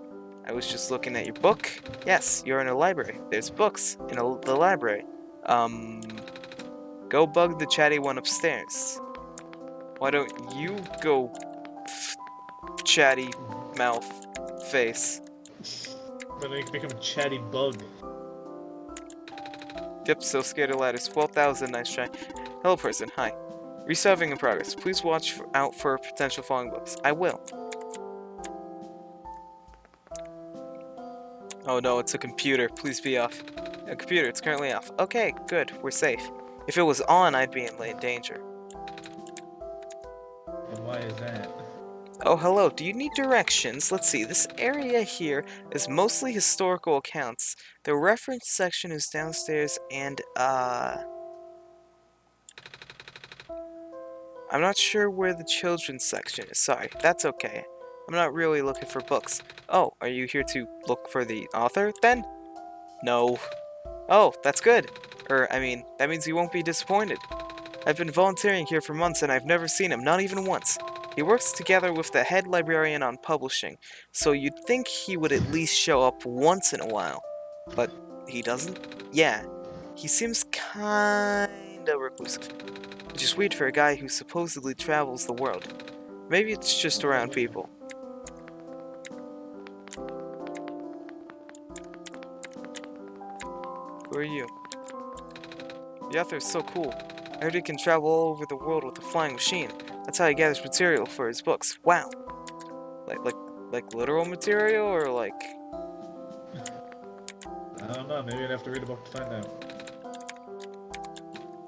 I was just looking at your book. Yes, you're in a library. There's books in the library. Go bug the chatty one upstairs. Why don't you go chatty mouth face? Then they become a chatty bug. Yep, so scared of ladders. 12,000, nice try. Hello, person. Hi. Resolving in progress. Please watch out for potential falling books. I will. Oh no, it's a computer. Please be off. A computer, it's currently off. Okay, good. We're safe. If it was on, I'd be in danger. And why is that? Oh, hello. Do you need directions? Let's see. This area here is mostly historical accounts. The reference section is downstairs and, I'm not sure where the children's section is. Sorry. That's okay. I'm not really looking for books. Oh, are you here to look for the author, then? No. Oh, that's good. I mean, that means you won't be disappointed. I've been volunteering here for months and I've never seen him, not even once. He works together with the head librarian on publishing, so you'd think he would at least show up once in a while. But he doesn't? Yeah. He seems kinda reclusive. Which is weird for a guy who supposedly travels the world. Maybe it's just around people. Who are you? The author is so cool. I heard he can travel all over the world with a flying machine. That's how he gathers material for his books. Wow. Like literal material or like... I don't know, maybe I'd have to read a book to find out.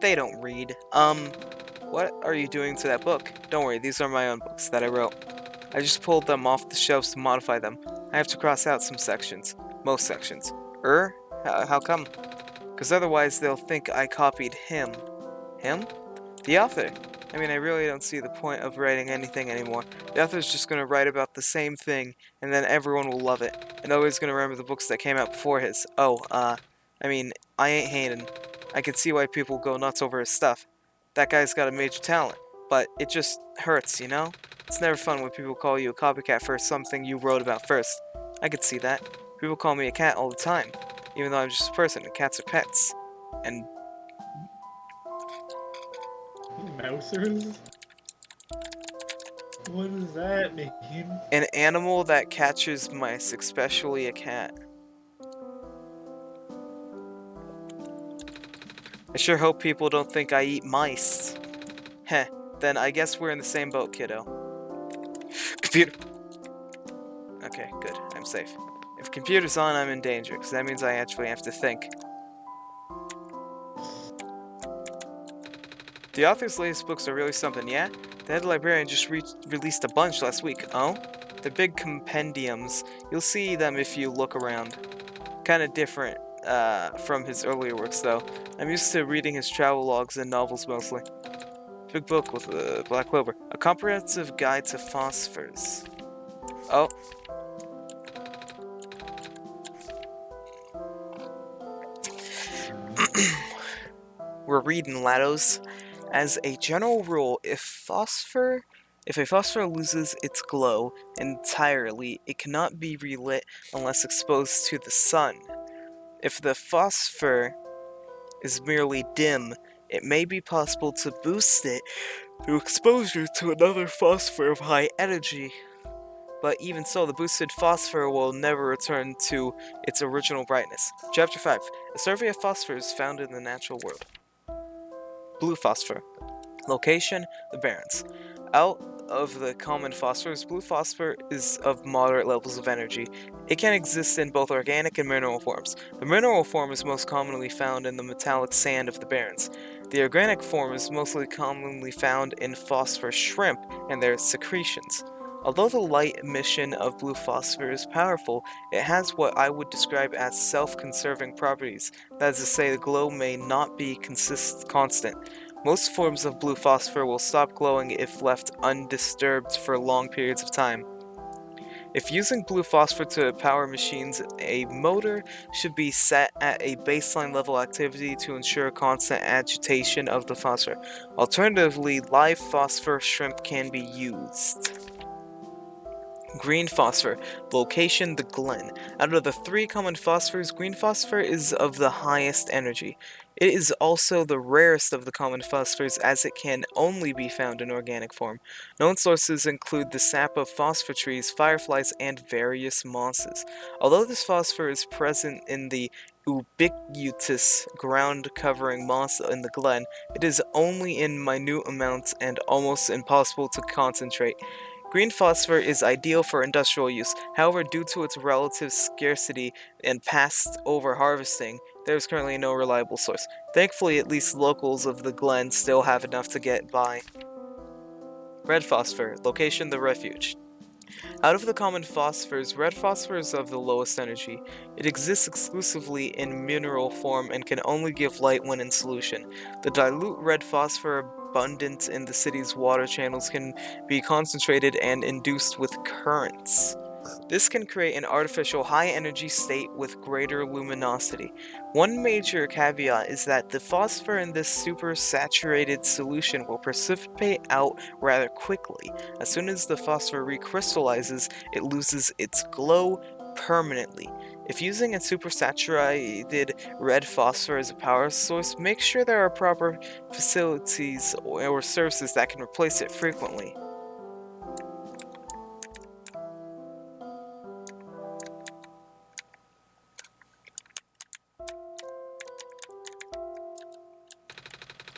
They don't read. What are you doing to that book? Don't worry, these are my own books that I wrote. I just pulled them off the shelves to modify them. I have to cross out some sections. Most sections. How come? Because otherwise they'll think I copied him. Him? The author. I mean, I really don't see the point of writing anything anymore. The author's just gonna write about the same thing, and then everyone will love it. And nobody's gonna remember the books that came out before his. Oh, I mean, I ain't hating. I can see why people go nuts over his stuff. That guy's got a major talent, but it just hurts, you know? It's never fun when people call you a copycat for something you wrote about first. I could see that. People call me a cat all the time, even though I'm just a person, and cats are pets. And Mousers? What does that mean? an animal that catches mice, especially a cat. I sure hope people don't think I eat mice. Heh, then I guess we're in the same boat, kiddo. Computer! Okay, good. I'm safe. If computer's on, I'm in danger, because that means I actually have to think. The author's latest books are really something, yeah? The head librarian just released a bunch last week. Oh? They're big compendiums. You'll see them if you look around. Kinda different. from his earlier works, though. I'm used to reading his travel logs and novels mostly. Big book with a black clover. A comprehensive guide to phosphors. Oh. We're reading, laddos. As a general rule, if a phosphor loses its glow entirely, it cannot be relit unless exposed to the sun. If the phosphor is merely dim, it may be possible to boost it through exposure to another phosphor of high energy. But even so, the boosted phosphor will never return to its original brightness. Chapter 5. A survey of phosphors found in the natural world. Blue phosphor. Location, the Barrens. Out of the common phosphors, blue phosphor is of moderate levels of energy. It can exist in both organic and mineral forms. The mineral form is most commonly found in the metallic sand of the Barrens. The organic form is mostly commonly found in phosphor shrimp and their secretions. Although the light emission of blue phosphor is powerful, it has what I would describe as self-conserving properties. That is to say, the glow may not be constant. Most forms of blue phosphor will stop glowing if left undisturbed for long periods of time. If using blue phosphor to power machines, a motor should be set at a baseline level activity to ensure constant agitation of the phosphor. Alternatively, live phosphor shrimp can be used. Green phosphor. Location, the Glen. Out of the 3 common phosphors, green phosphor is of the highest energy. It is also the rarest of the common phosphors, as it can only be found in organic form. Known sources include the sap of phosphor trees, fireflies, and various mosses. Although this phosphor is present in the ubiquitous ground-covering moss in the glen, it is only in minute amounts and almost impossible to concentrate. Green phosphor is ideal for industrial use. However, due to its relative scarcity and past over-harvesting, there is currently no reliable source. Thankfully, at least locals of the glen still have enough to get by. Red phosphor. Location, the refuge. Out of the common phosphors, red phosphor is of the lowest energy. It exists exclusively in mineral form and can only give light when in solution. The dilute red phosphor abundant in the city's water channels can be concentrated and induced with currents. This can create an artificial high-energy state with greater luminosity. One major caveat is that the phosphor in this supersaturated solution will precipitate out rather quickly. As soon as the phosphor recrystallizes, it loses its glow permanently. If using a supersaturated red phosphor as a power source, make sure there are proper facilities or services that can replace it frequently.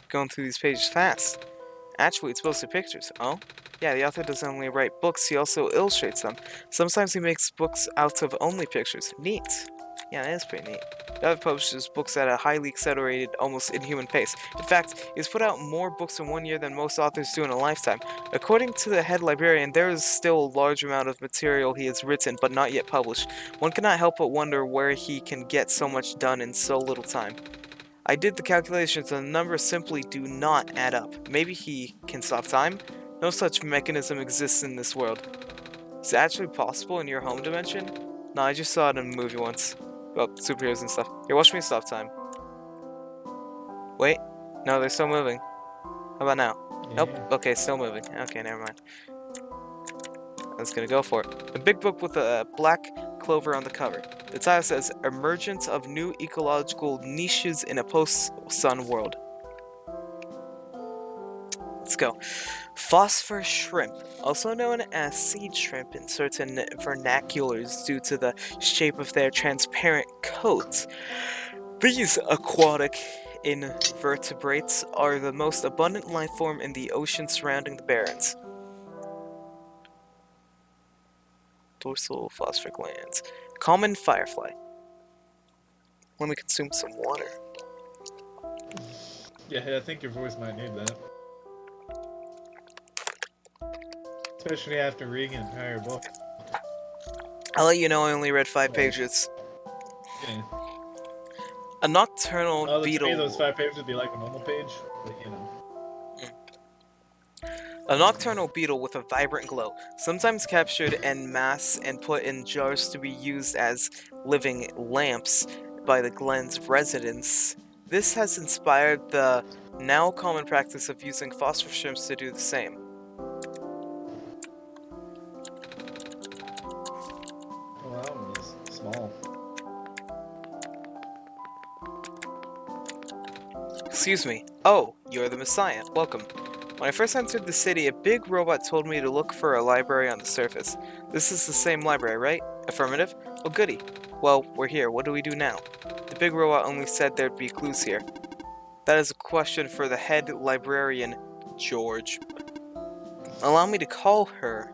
Going through these pages fast. Actually, it's mostly pictures. Oh? Yeah, the author doesn't only write books, he also illustrates them. Sometimes he makes books out of only pictures. Neat. Yeah, that is pretty neat. The author publishes books at a highly accelerated, almost inhuman pace. In fact, he's put out more books in 1 year than most authors do in a lifetime. According to the head librarian, there is still a large amount of material he has written, but not yet published. One cannot help but wonder where he can get so much done in so little time. I did the calculations and the numbers simply do not add up. Maybe he can stop time? No such mechanism exists in this world. Is it actually possible in your home dimension? No, I just saw it in a movie once. About superheroes and stuff. Here, watch me stop time. Wait. No, they're still moving. How about now? Yeah. Nope. Okay, still moving. Okay, never mind. I was gonna go for it. A big book with a black clover on the cover. The title says, Emergence of New Ecological Niches in a Post-Sun World. Let's go. Phosphor shrimp, also known as seed shrimp in certain vernaculars due to the shape of their transparent coats. These aquatic invertebrates are the most abundant life form in the ocean surrounding the Barrens. Dorsal phosphoric glands. Common firefly. Let me consume some water. Yeah, I think your voice might need that. Especially after reading an entire book. I'll let you know I only read 5 pages. Yeah. A nocturnal To me, beetle. those 5 pages would be like a normal page, but you know. A nocturnal beetle with a vibrant glow, sometimes captured en masse and put in jars to be used as living lamps by the Glen's residents. This has inspired the now common practice of using phosphor shrimps to do the same. Well, that one is small. Excuse me. Oh, you're the Messiah. Welcome. When I first entered the city, a big robot told me to look for a library on the surface. This is the same library, right? Affirmative? Oh, goody. Well, we're here. What do we do now? The big robot only said there'd be clues here. That is a question for the head librarian, George. Allow me to call her.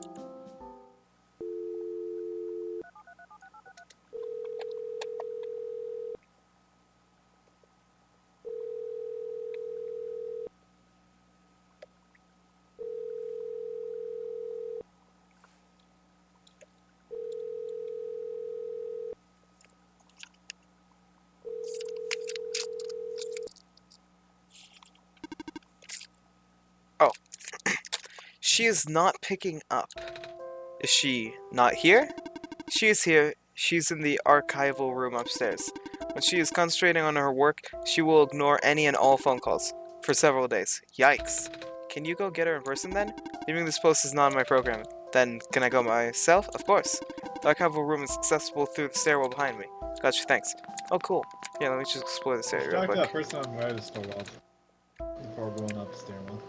Oh. She is not picking up. Is she not here? She is here. She's in the archival room upstairs. When she is concentrating on her work, she will ignore any and all phone calls. For several days. Yikes. Can you go get her in person then? Leaving this post is not in my programming. Then, can I go myself? Of course. The archival room is accessible through the stairwell behind me. Gotcha, thanks. Oh, cool. Yeah, let me just explore this area real Talk to that quick. person on the right is still off before going up the stairwell.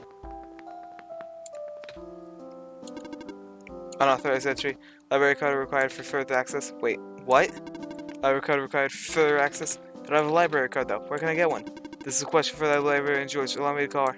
Unauthorized entry. Library card required for further access. Wait, what? Library card required for further access? I don't have a library card though. Where can I get one? This is a question for that librarian George. Allow me to call her.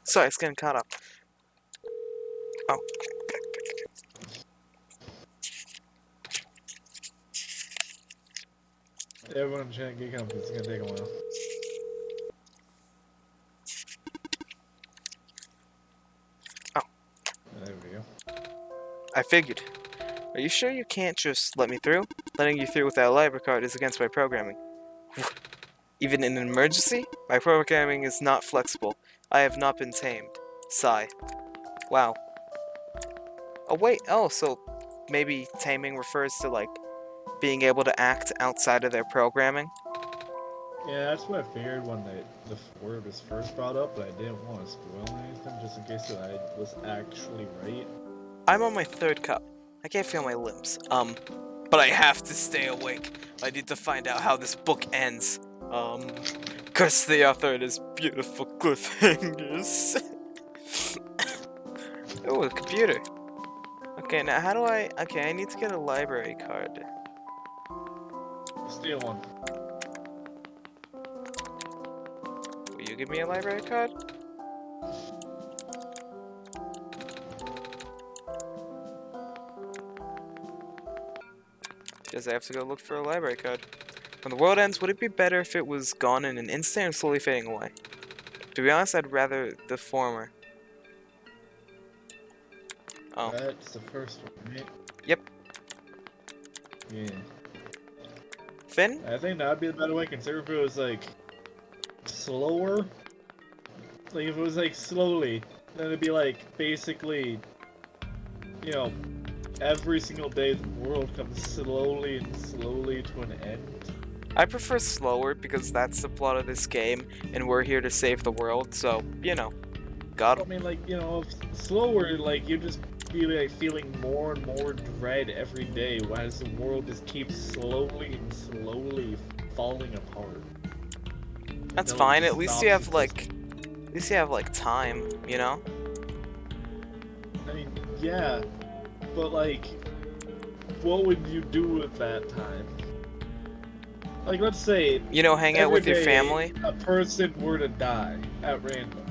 Sorry, it's getting caught up. Oh. Everyone trying to get up, it's gonna take a while. Oh. There we go. I figured. Are you sure you can't just let me through? Letting you through without a library card is against my programming. Even in an emergency? My programming is not flexible. I have not been tamed. Sigh. Wow. Oh wait, so maybe taming refers to like being able to act outside of their programming? Yeah, that's what I figured when the word was first brought up, but I didn't want to spoil anything just in case that I was actually right. I'm on my 3rd cup. I can't feel my limbs. But I have to stay awake. I need to find out how this book ends. Curse the author and his beautiful cliffhangers. Oh, a computer. Okay, now how do I... Okay, I need to get a library card. Steal one. Will you give me a library card? Guess I have to go look for a library card. When the world ends, would it be better if it was gone in an instant and slowly fading away? To be honest, I'd rather the former. Oh. That's the first one, right? Yep. Yeah. Finn? I think that'd be the better way, considering if it was like slower. Like if it was like slowly, then it'd be like basically, you know, every single day the world comes slowly and slowly to an end. I prefer slower because that's the plot of this game, and we're here to save the world, so, you know, got I 'em. mean, like, you know, slower, like, you just be like feeling more and more dread every day, whereas the world just keeps slowly and slowly falling apart. That's Until it fine, just at least stops you have, existing. like, at least you have, like, time, you know? I mean, yeah, but like, what would you do with that time? Like, let's say You know, hang out every with your day family. a person were to die at random.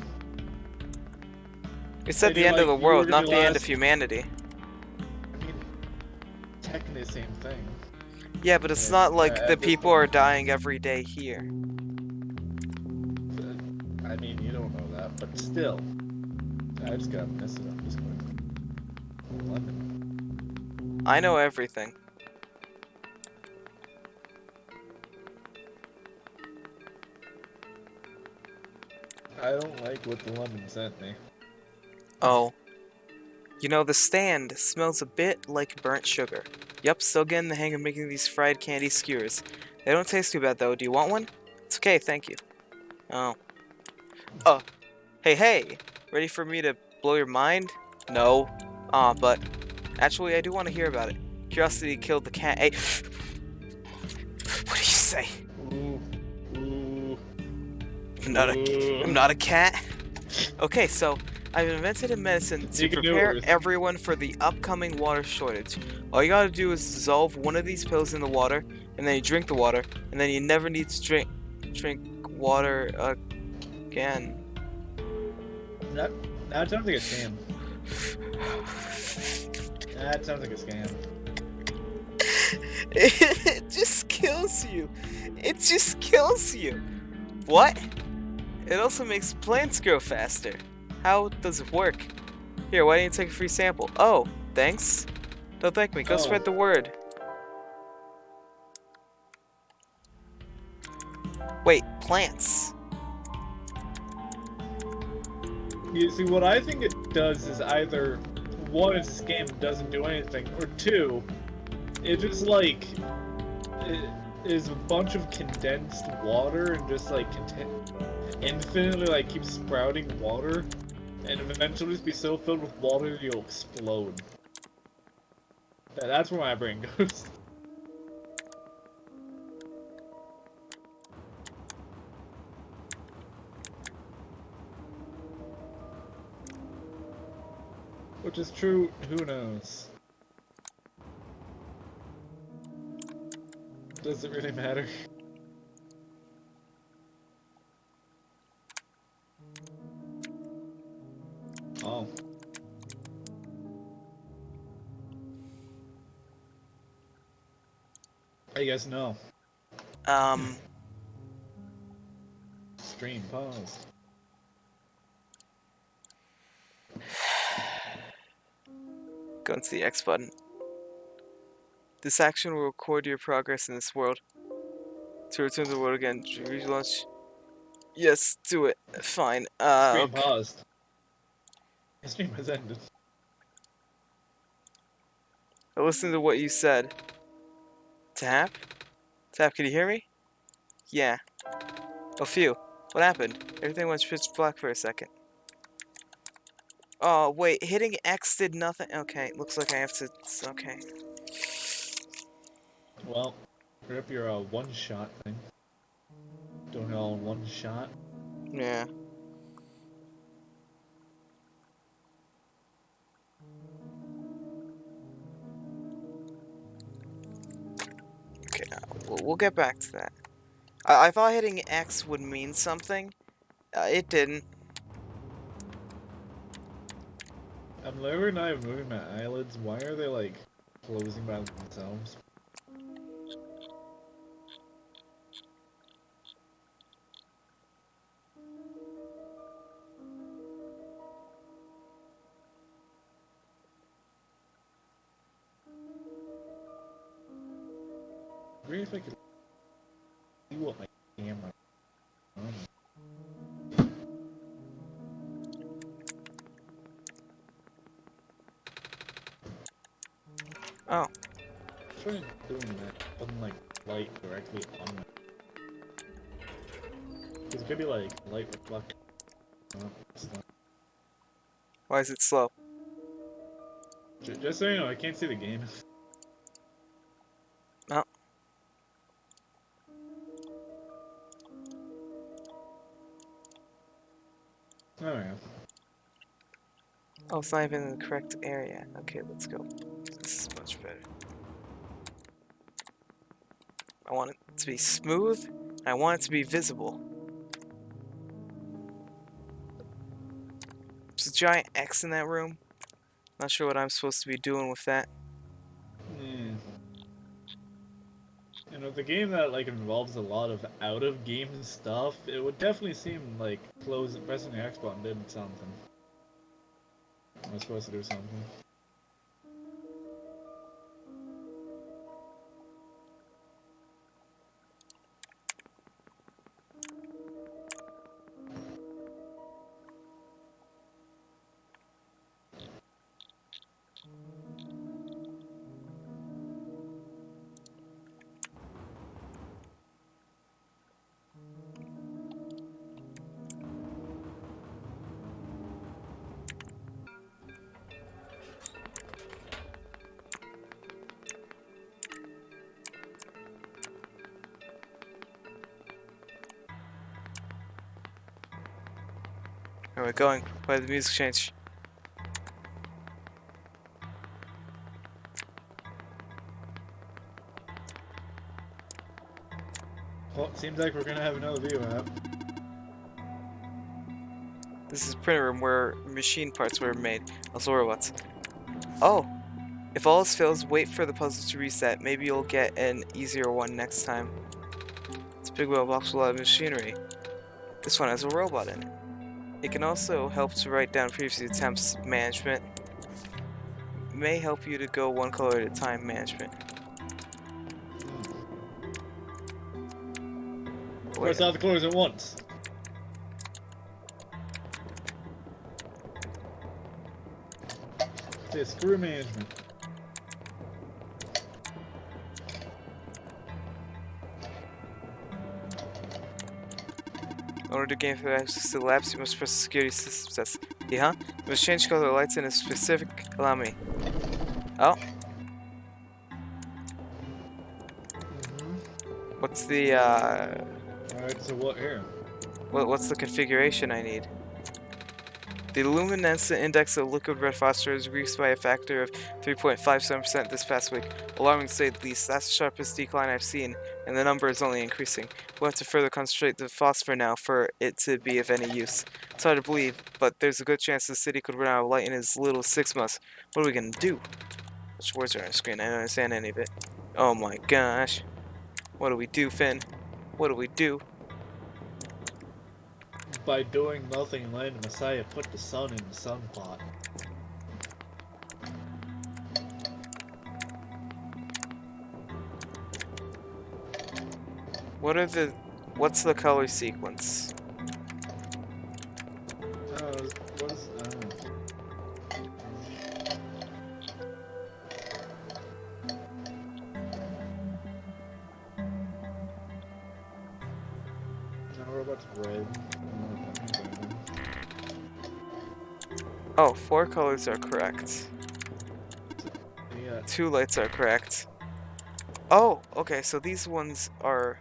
It's at and the you're end of like, the you were world, gonna not the end of last- humanity. I mean, technically the same thing. Yeah, but it's Yeah, not like the at this people are dying every day here. I mean, you don't know that, but still. I just gotta mess it up. Just going. Lemon. I know everything. I don't like what the lemon sent me. Oh. You know, the stand smells a bit like burnt sugar. Yup, still getting the hang of making these fried candy skewers. They don't taste too bad though. Do you want one? It's okay, thank you. Oh. Oh. Hey. Ready for me to blow your mind? No. But actually I do want to hear about it. Curiosity killed the cat. Hey. What do you say? Ooh. Ooh. I'm not a cat. Okay, so I've invented a medicine to You can do prepare it. everyone for the upcoming water shortage. All you gotta do is dissolve one of these pills in the water, and then you drink the water, and then you never need to drink water again. That sounds like a scam. That sounds like a scam. It just kills you. It just kills you. What? It also makes plants grow faster. How does it work? Here, why didn't you take a free sample? Oh, thanks. Don't thank me. Go Oh. spread the word. Wait, plants. You see, what I think it does is either one, it's a scam and doesn't do anything, or two, it just like it is a bunch of condensed water and just like infinitely like keeps sprouting water, and eventually just be so filled with water you'll explode. That's where my brain goes. Which is true, who knows? Does it really matter? Oh. I guess no. Stream pause. Go into the X button. This action will record your progress in this world. To return to the world again, relaunch. Yes, do it. Fine. Stream Okay. paused. The stream has ended. I listened to what you said. Tap? Tap, can you hear me? Yeah. Oh, phew. What happened? Everything went pitch black for a second. Oh, wait. Hitting X did nothing? Okay, looks like I have to... Okay. Well, rip your one-shot thing. Doing it all in one shot. Yeah. Okay, we'll get back to that. I thought hitting X would mean something. It didn't. I'm literally not even moving my eyelids. Why are they like closing by themselves? Really, if I could see what my camera. Oh. Try doing that. Doesn't like light directly on my. Because it could be like light reflect. Oh, it's not. Why is it slow? Just so you know, I can't see the game. No. Oh yeah. Oh, it's not even in the correct area. Okay, let's go. This is much better. I want it to be smooth. I want it to be visible. There's a giant X in that room. Not sure what I'm supposed to be doing with that. Hmm. You know, the game that like involves a lot of out of game stuff, it would definitely seem like pressing the X button did something. I was supposed to do something. Where are we going? Why did the music change? Well, it seems like we're gonna have another video app. This is a printer room where machine parts were made. Also robots. Oh! If all else fails, wait for the puzzle to reset. Maybe you'll get an easier one next time. It's a big wheel box with a lot of machinery. This one has a robot in it. It can also help to write down previous attempts. Management. May help you to go one color at a time. Management. Press all the colors at once. Say screw management. In order to gain access to the labs, you must press the security system test. Yeah, huh? You must change color lights in a specific. Allow me. Oh. What's the Alright, so what here? what's the configuration I need? The luminescent index of liquid red phosphorus increased by a factor of 3.57% this past week. Alarming to say the least. That's the sharpest decline I've seen, and the number is only increasing. We'll have to further concentrate the phosphor now for it to be of any use. It's hard to believe, but there's a good chance the city could run out of light in as little as 6 months. What are we gonna do? Which words are on the screen? I don't understand any of it. Oh my gosh. What do we do, Finn? What do we do? By doing nothing, Land Messiah put the sun in the sun pot. What's the color sequence? What is, no, robot's red. Oh, 4 colors are correct. Yeah. 2 lights are correct. Oh, okay, so these ones are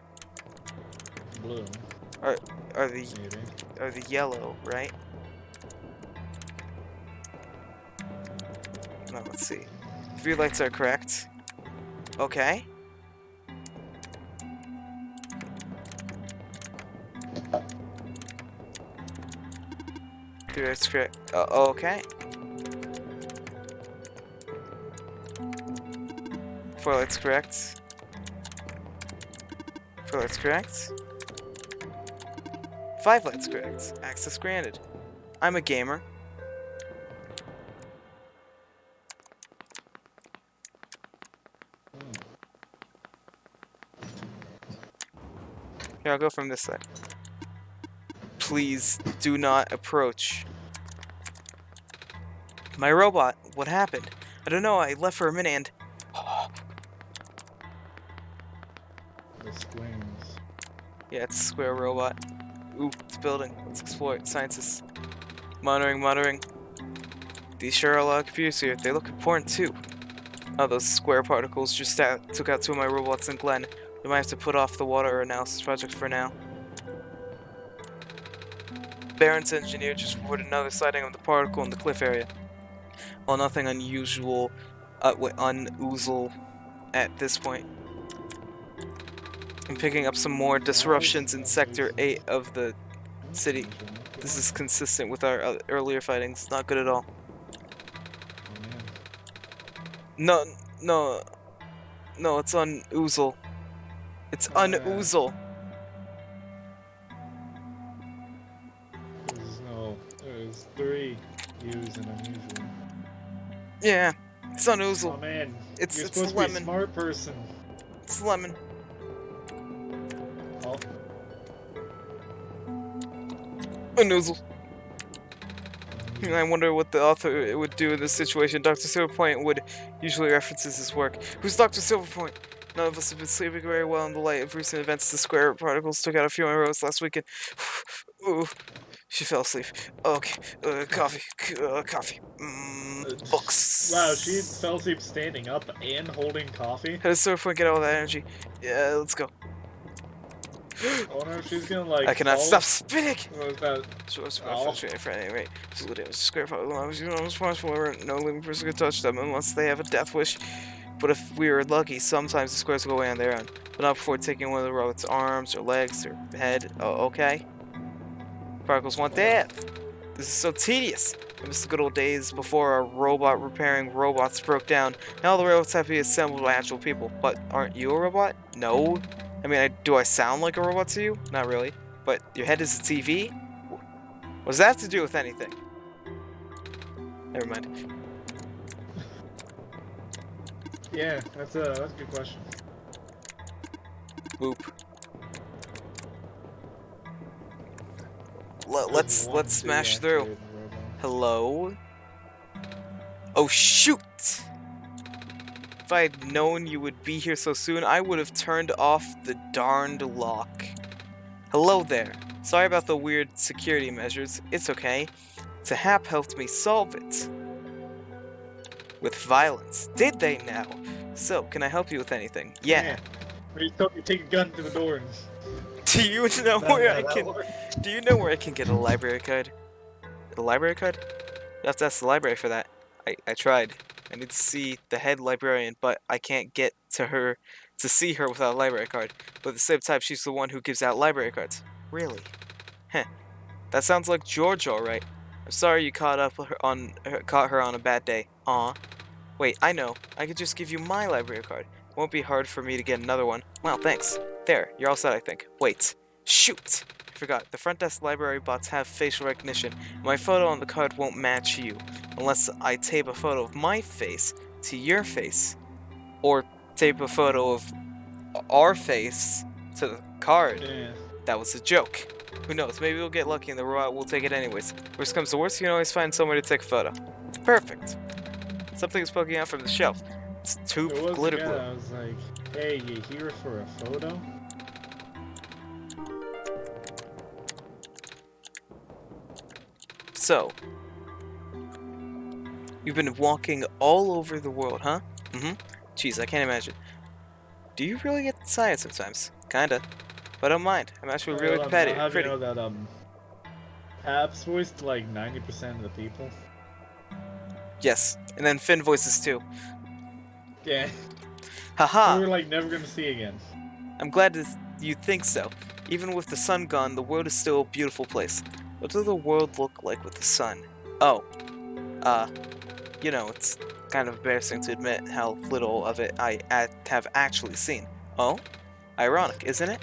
Blue. are Maybe. the yellow, right? No, let's see. 3 lights are correct. Okay. 3 lights correct. Okay. 4 lights correct. 4 lights correct. 5 lights correct. Access granted. I'm a gamer. Here, I'll go from this side. Please do not approach. My robot, what happened? I don't know, I left for a minute and... The squares. Yeah, it's a square robot. Ooh, it's building. Let's explore it. Scientists. Monitoring. These sure are a lot of computers here. They look important too. Oh, those square particles just took out 2 of my robots in Glen. We might have to put off the water analysis project for now. Barron's engineer just reported another sighting of the particle in the cliff area. Well, nothing unusual, unusual at this point. I'm picking up some more disruptions in Sector 8 of the city. This is consistent with our earlier fightings. Not good at all. Oh, man. No, it's on Oozle. It's unoozle. There's 3 U's and unusual. Yeah, it's Oh unoozle. man, It's you're supposed to be a lemon. smart person. It's lemon. Oh, Unoozle. I wonder what the author would do in this situation. Dr. Silverpoint would usually references his work. Who's Dr. Silverpoint? None of us have been sleeping very well in the light of recent events. The square particles took out a few arrows last weekend. Ooh, she fell asleep. Okay, coffee, coffee. Books. wow, she fell asleep standing up and holding coffee. How does Silverpoint get all that energy? Yeah, let's go. Oh no, she's gonna like. I cannot fall. stop spinning! What was that? So it's Oh. frustrating for any rate. So it was square part I was responsible for no living person could touch them unless they have a death wish. But if we were lucky, sometimes the squares go away on their own. But not before taking one of the robot's arms or legs or head. Oh, okay. Particles want death. This is so tedious. I miss the good old days before our robot repairing robots broke down. Now all the robots have to be assembled by actual people. But aren't you a robot? No. I mean, do I sound like a robot to you? Not really. But your head is a TV? What does that have to do with anything? Never mind. Yeah, that's a good question. Boop. There's one Let's smash through. deactivated robot. Hello? Oh shoot! If I had known you would be here so soon, I would have turned off the darned lock. Hello there. Sorry about the weird security measures. It's okay. Tahap helped me solve it. With violence. Did they now? So, can I help you with anything? Yeah. Or you take a gun to the door and. Do you know where I can? Do you know where I can get a library card? A library card? You have to ask the library for that. I tried. I need to see the head librarian, but I can't get to her to see her without a library card. But at the same time, she's the one who gives out library cards. Really? Heh. That sounds like George, all right. I'm sorry you caught her on a bad day. Aw. Wait, I know. I could just give you my library card. Won't be hard for me to get another one. Well, thanks. There, you're all set, I think. Wait. Shoot! I forgot. The front desk library bots have facial recognition. My photo on the card won't match you. Unless I tape a photo of my face to your face. Or tape a photo of our face to the card. Yeah. That was a joke. Who knows? Maybe we'll get lucky and the robot will take it anyways. Worst comes to worst, you can always find somewhere to take a photo. Perfect. Something is poking out from the shelf. It's tube There was a glitter guy glue. that was like, "Hey, you here for a photo?" So, you've been walking all over the world, huh? Mm-hmm. Jeez, I can't imagine. Do you really get tired sometimes? Kinda. But I don't mind. I'm actually really I'll competitive. have you Pretty. know that Hap's voiced like 90% of the people. Yes. And then Finn voices too. Yeah. Haha! We're like never gonna see again. I'm glad you think so. Even with the sun gone, the world is still a beautiful place. What does the world look like with the sun? Oh. You know, it's kind of embarrassing to admit how little of it I have actually seen. Oh? Ironic, isn't it?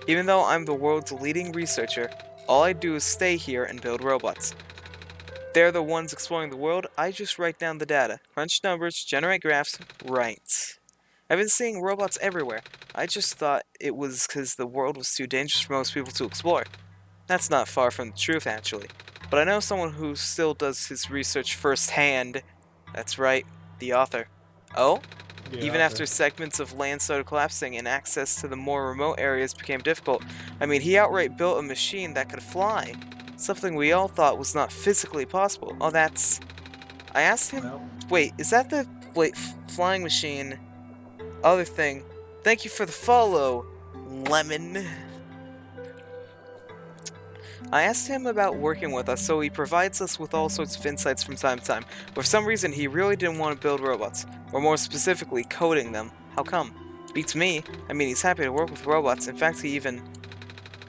Even though I'm the world's leading researcher, all I do is stay here and build robots. They're the ones exploring the world, I just write down the data, crunch numbers, generate graphs, write. I've been seeing robots everywhere. I just thought it was because the world was too dangerous for most people to explore. That's not far from the truth, actually. But I know someone who still does his research firsthand. That's right, the author. Oh? Even after segments of land started collapsing and access to the more remote areas became difficult, I mean, he outright built a machine that could fly. Something we all thought was not physically possible. Oh, that's... I asked him... Well, Wait, is that the... Wait, flying machine... Other thing. Thank you for the follow, Lemon. I asked him about working with us, so he provides us with all sorts of insights from time to time. But for some reason, he really didn't want to build robots, or more specifically, coding them. How come? Beats me. I mean, he's happy to work with robots. In fact, he even...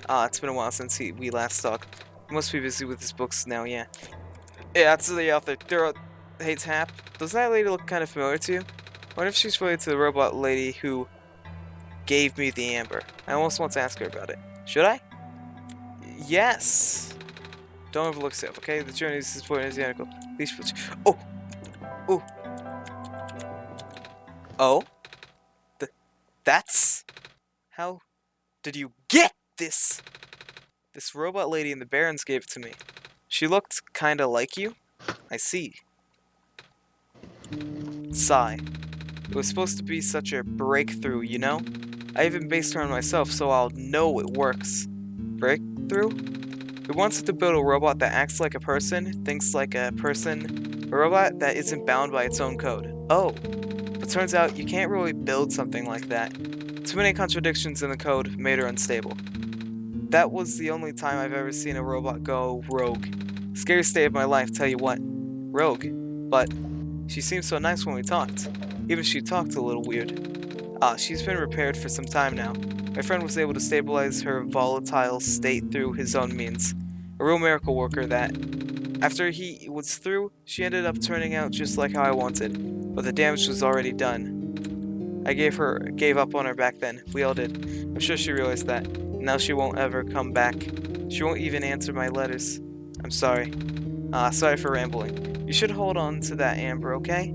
it's been a while since we last talked. He must be busy with his books now, yeah. Yeah, that's the author. Hey, Tap. Doesn't that lady look kind of familiar to you? I wonder if she's related to the robot lady who... gave me the amber. I almost want to ask her about it. Should I? Yes! Don't overlook yourself, okay? The journey is important as the article. Please put Oh! Oh! Oh? That's... How did you get this? This robot lady in the Barrens gave it to me. She looked kinda like you. I see. Sigh. It was supposed to be such a breakthrough, you know? I even based her on myself so I'll know it works. Breakthrough? We wanted to build a robot that acts like a person, thinks like a person, a robot that isn't bound by its own code. Oh, but turns out you can't really build something like that. Too many contradictions in the code made her unstable. That was the only time I've ever seen a robot go rogue. Scariest day of my life, tell you what. Rogue. But she seemed so nice when we talked. Even she talked a little weird. She's been repaired for some time now. My friend was able to stabilize her volatile state through his own means. A real miracle worker that. After he was through, she ended up turning out just like how I wanted, but the damage was already done. I gave up on her back then. We all did. I'm sure she realized that. Now she won't ever come back. She won't even answer my letters. I'm sorry. Sorry for rambling. You should hold on to that amber, okay?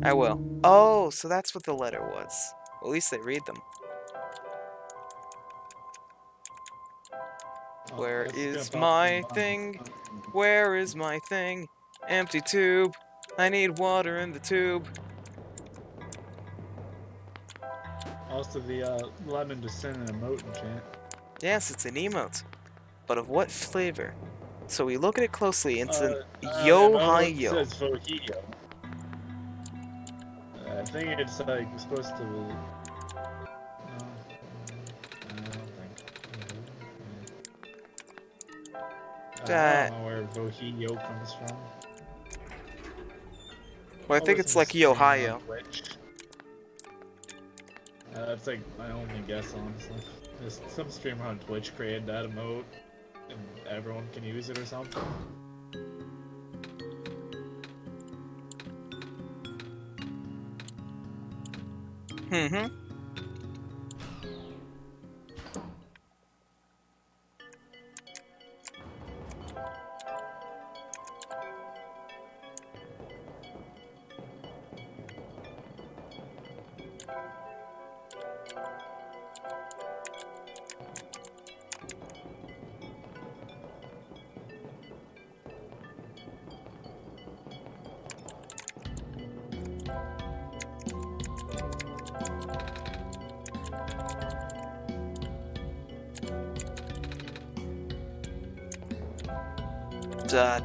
I will. Oh, so that's what the letter was. Well, at least they read them. Where is my thing? Where is my thing? Empty tube. I need water in the tube. Also, the lemon just sent an emote in chat. Yes, it's an emote. But of what flavor? So we look at it closely. It's an Yo hi It yo. says Vojillo. I think it's like supposed to. No, I don't think. I don't know where Vojillo comes from. Well, I think it's like Ohio. That's like my only guess, honestly. Just some streamer on Twitch created that emote, and everyone can use it or something. Mm-hmm.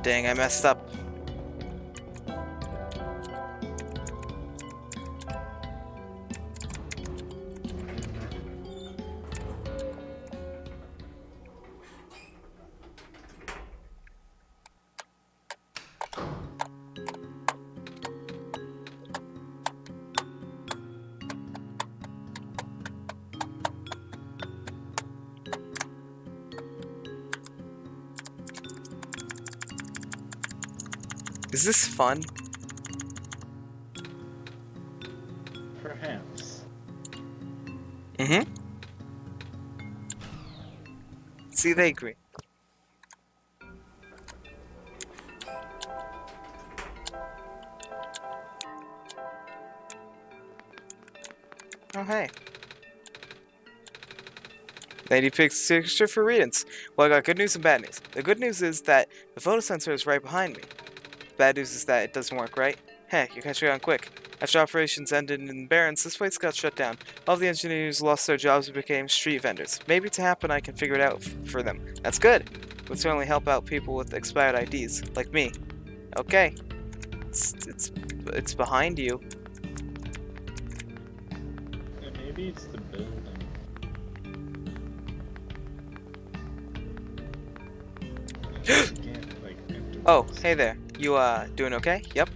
Dang, I messed up. Is this fun? Perhaps. Mm-hmm. See, they agree. Oh, hey. Lady picks picture for readings. Well, I got good news and bad news. The good news is that the photo sensor is right behind me. Bad news is that it doesn't work, right? Heck, you're catching on quick. After operations ended in Barrens, this place got shut down. All the engineers lost their jobs and became street vendors. Maybe to happen, I can figure it out for them. That's good. It would certainly help out people with expired IDs, like me. Okay. It's behind you. Yeah, maybe it's the building. Oh, hey there. You, doing okay? Yep.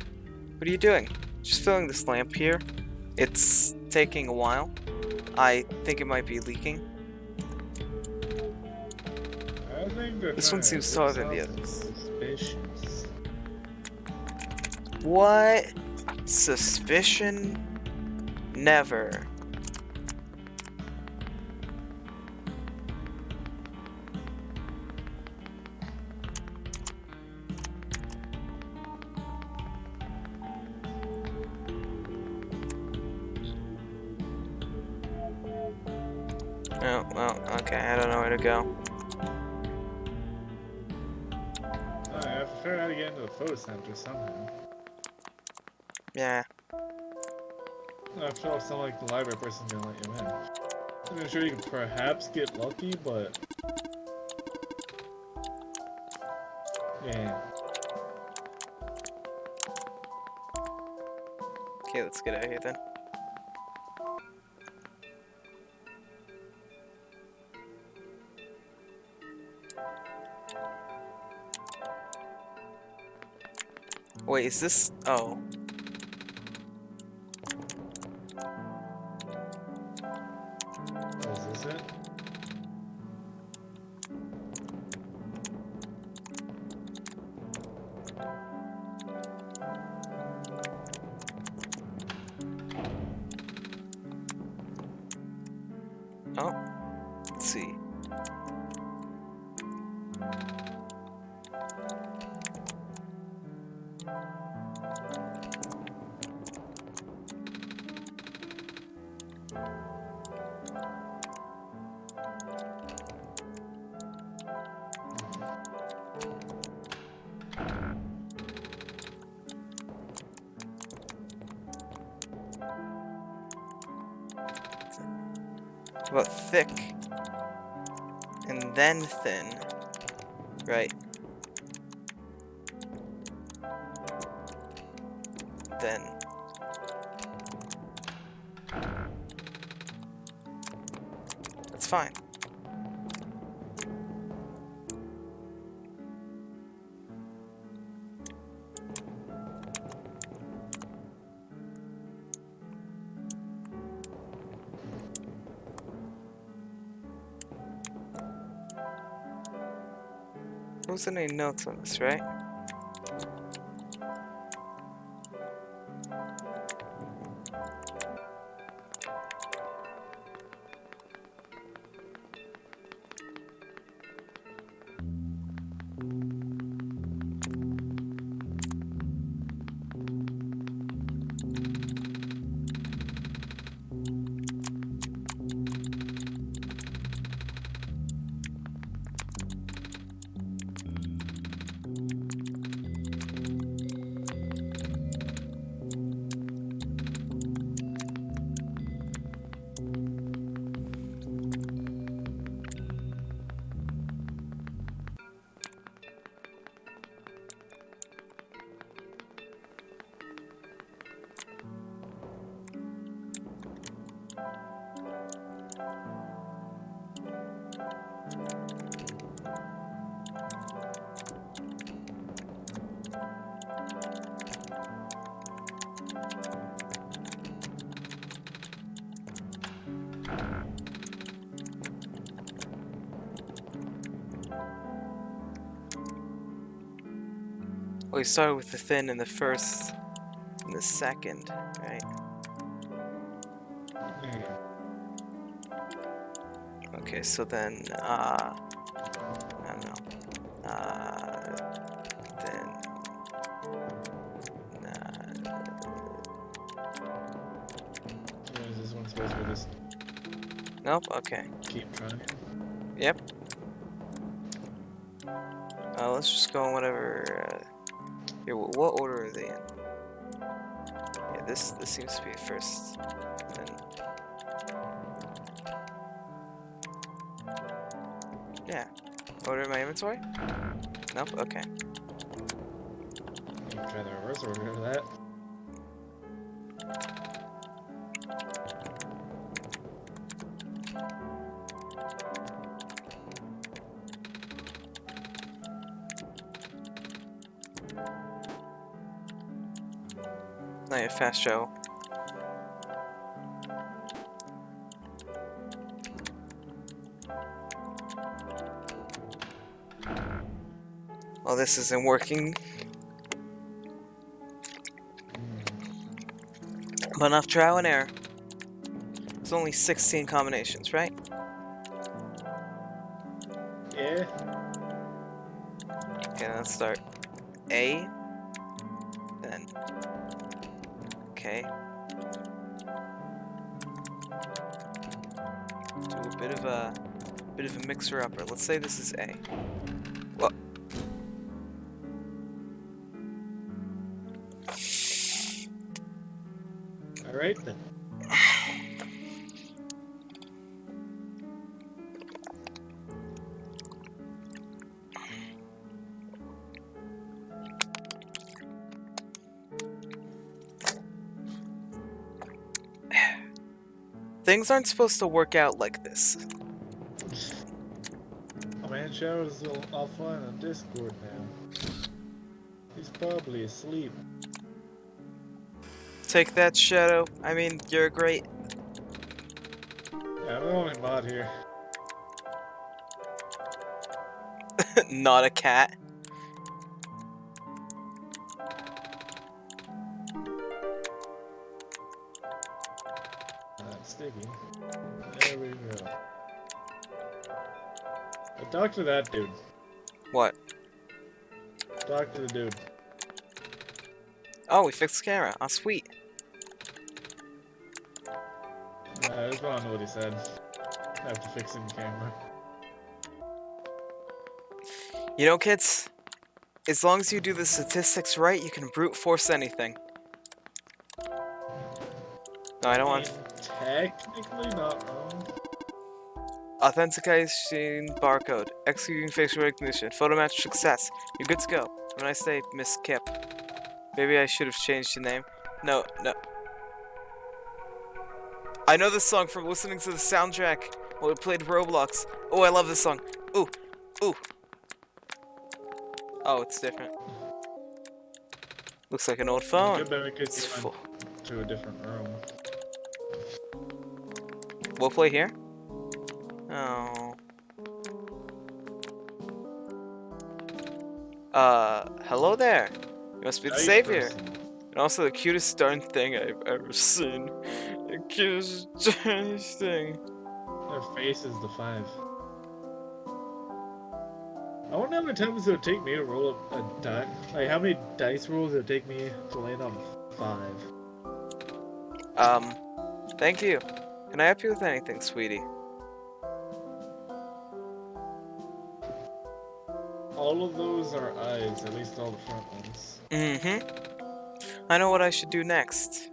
What are you doing? Just filling this lamp here. It's taking a while. I think it might be leaking. I think This one seems taller than the others. Suspicious. What? Suspicion? Never. Oh, well, okay, I don't know where to go. I have to figure out how to get into the photo center somehow. Yeah. After all, it's not like the library person's gonna let you in. I'm sure you can perhaps get lucky, but yeah. Okay, let's get out of here then. Wait, is this... Oh. Oh, is this it? Oh. Let's see. About thick. And then thin. Right. Then. That's fine. Wasn't any notes on this, right? Well, we started with the thin in the first and the second, right? Yeah. Okay, so then, I don't know. Then, What is this one supposed to just nope, okay. keep trying? Yep. Let's just go in whatever, here, what order are they in? Yeah, this seems to be first, then... Yeah. Order in my inventory? Nope, okay. You can try the reverse order of that. Not yet, fast travel. Well, this isn't working. But enough trial and error. It's only 16 combinations, right? Yeah. Okay, let's start. A. Then. Okay. 2. bit of a mixer-upper. Let's say this is A. Well, Alright then. things aren't supposed to work out like this. Oh man, Shadow's offline on Discord now. He's probably asleep. Take that, Shadow. I mean, you're great. Yeah, I'm the only mod here. Not a cat. Sticky. There we go. Talk to that dude. What? Talk to the dude. Oh, we fixed the camera. Oh, sweet. I just want to know what he said. After fixing the camera. You know, kids, as long as you do the statistics right, you can brute force anything. No, I don't want... Technically not wrong. Authentication barcode. Executing facial recognition. Photo match success. You're good to go. Have a nice day, Miss Kip. Maybe I should have changed the name. No, no. I know this song from listening to the soundtrack while we played Roblox. Oh, I love this song. Ooh, ooh. Oh, it's different. Looks like an old phone. Good bet because It's you full. went to a different room. We'll play here? Oh. Hello there. You must be the Nice savior. person. And also the cutest darn thing I've ever seen. The cutest darn thing. Their face is the 5. I wonder how many times it would take me to roll up a die. Like, how many dice rolls it would take me to land on 5? Thank you. Can I help you with anything, sweetie? All of those are eyes, at least all the front ones. Mm-hmm. I know what I should do next.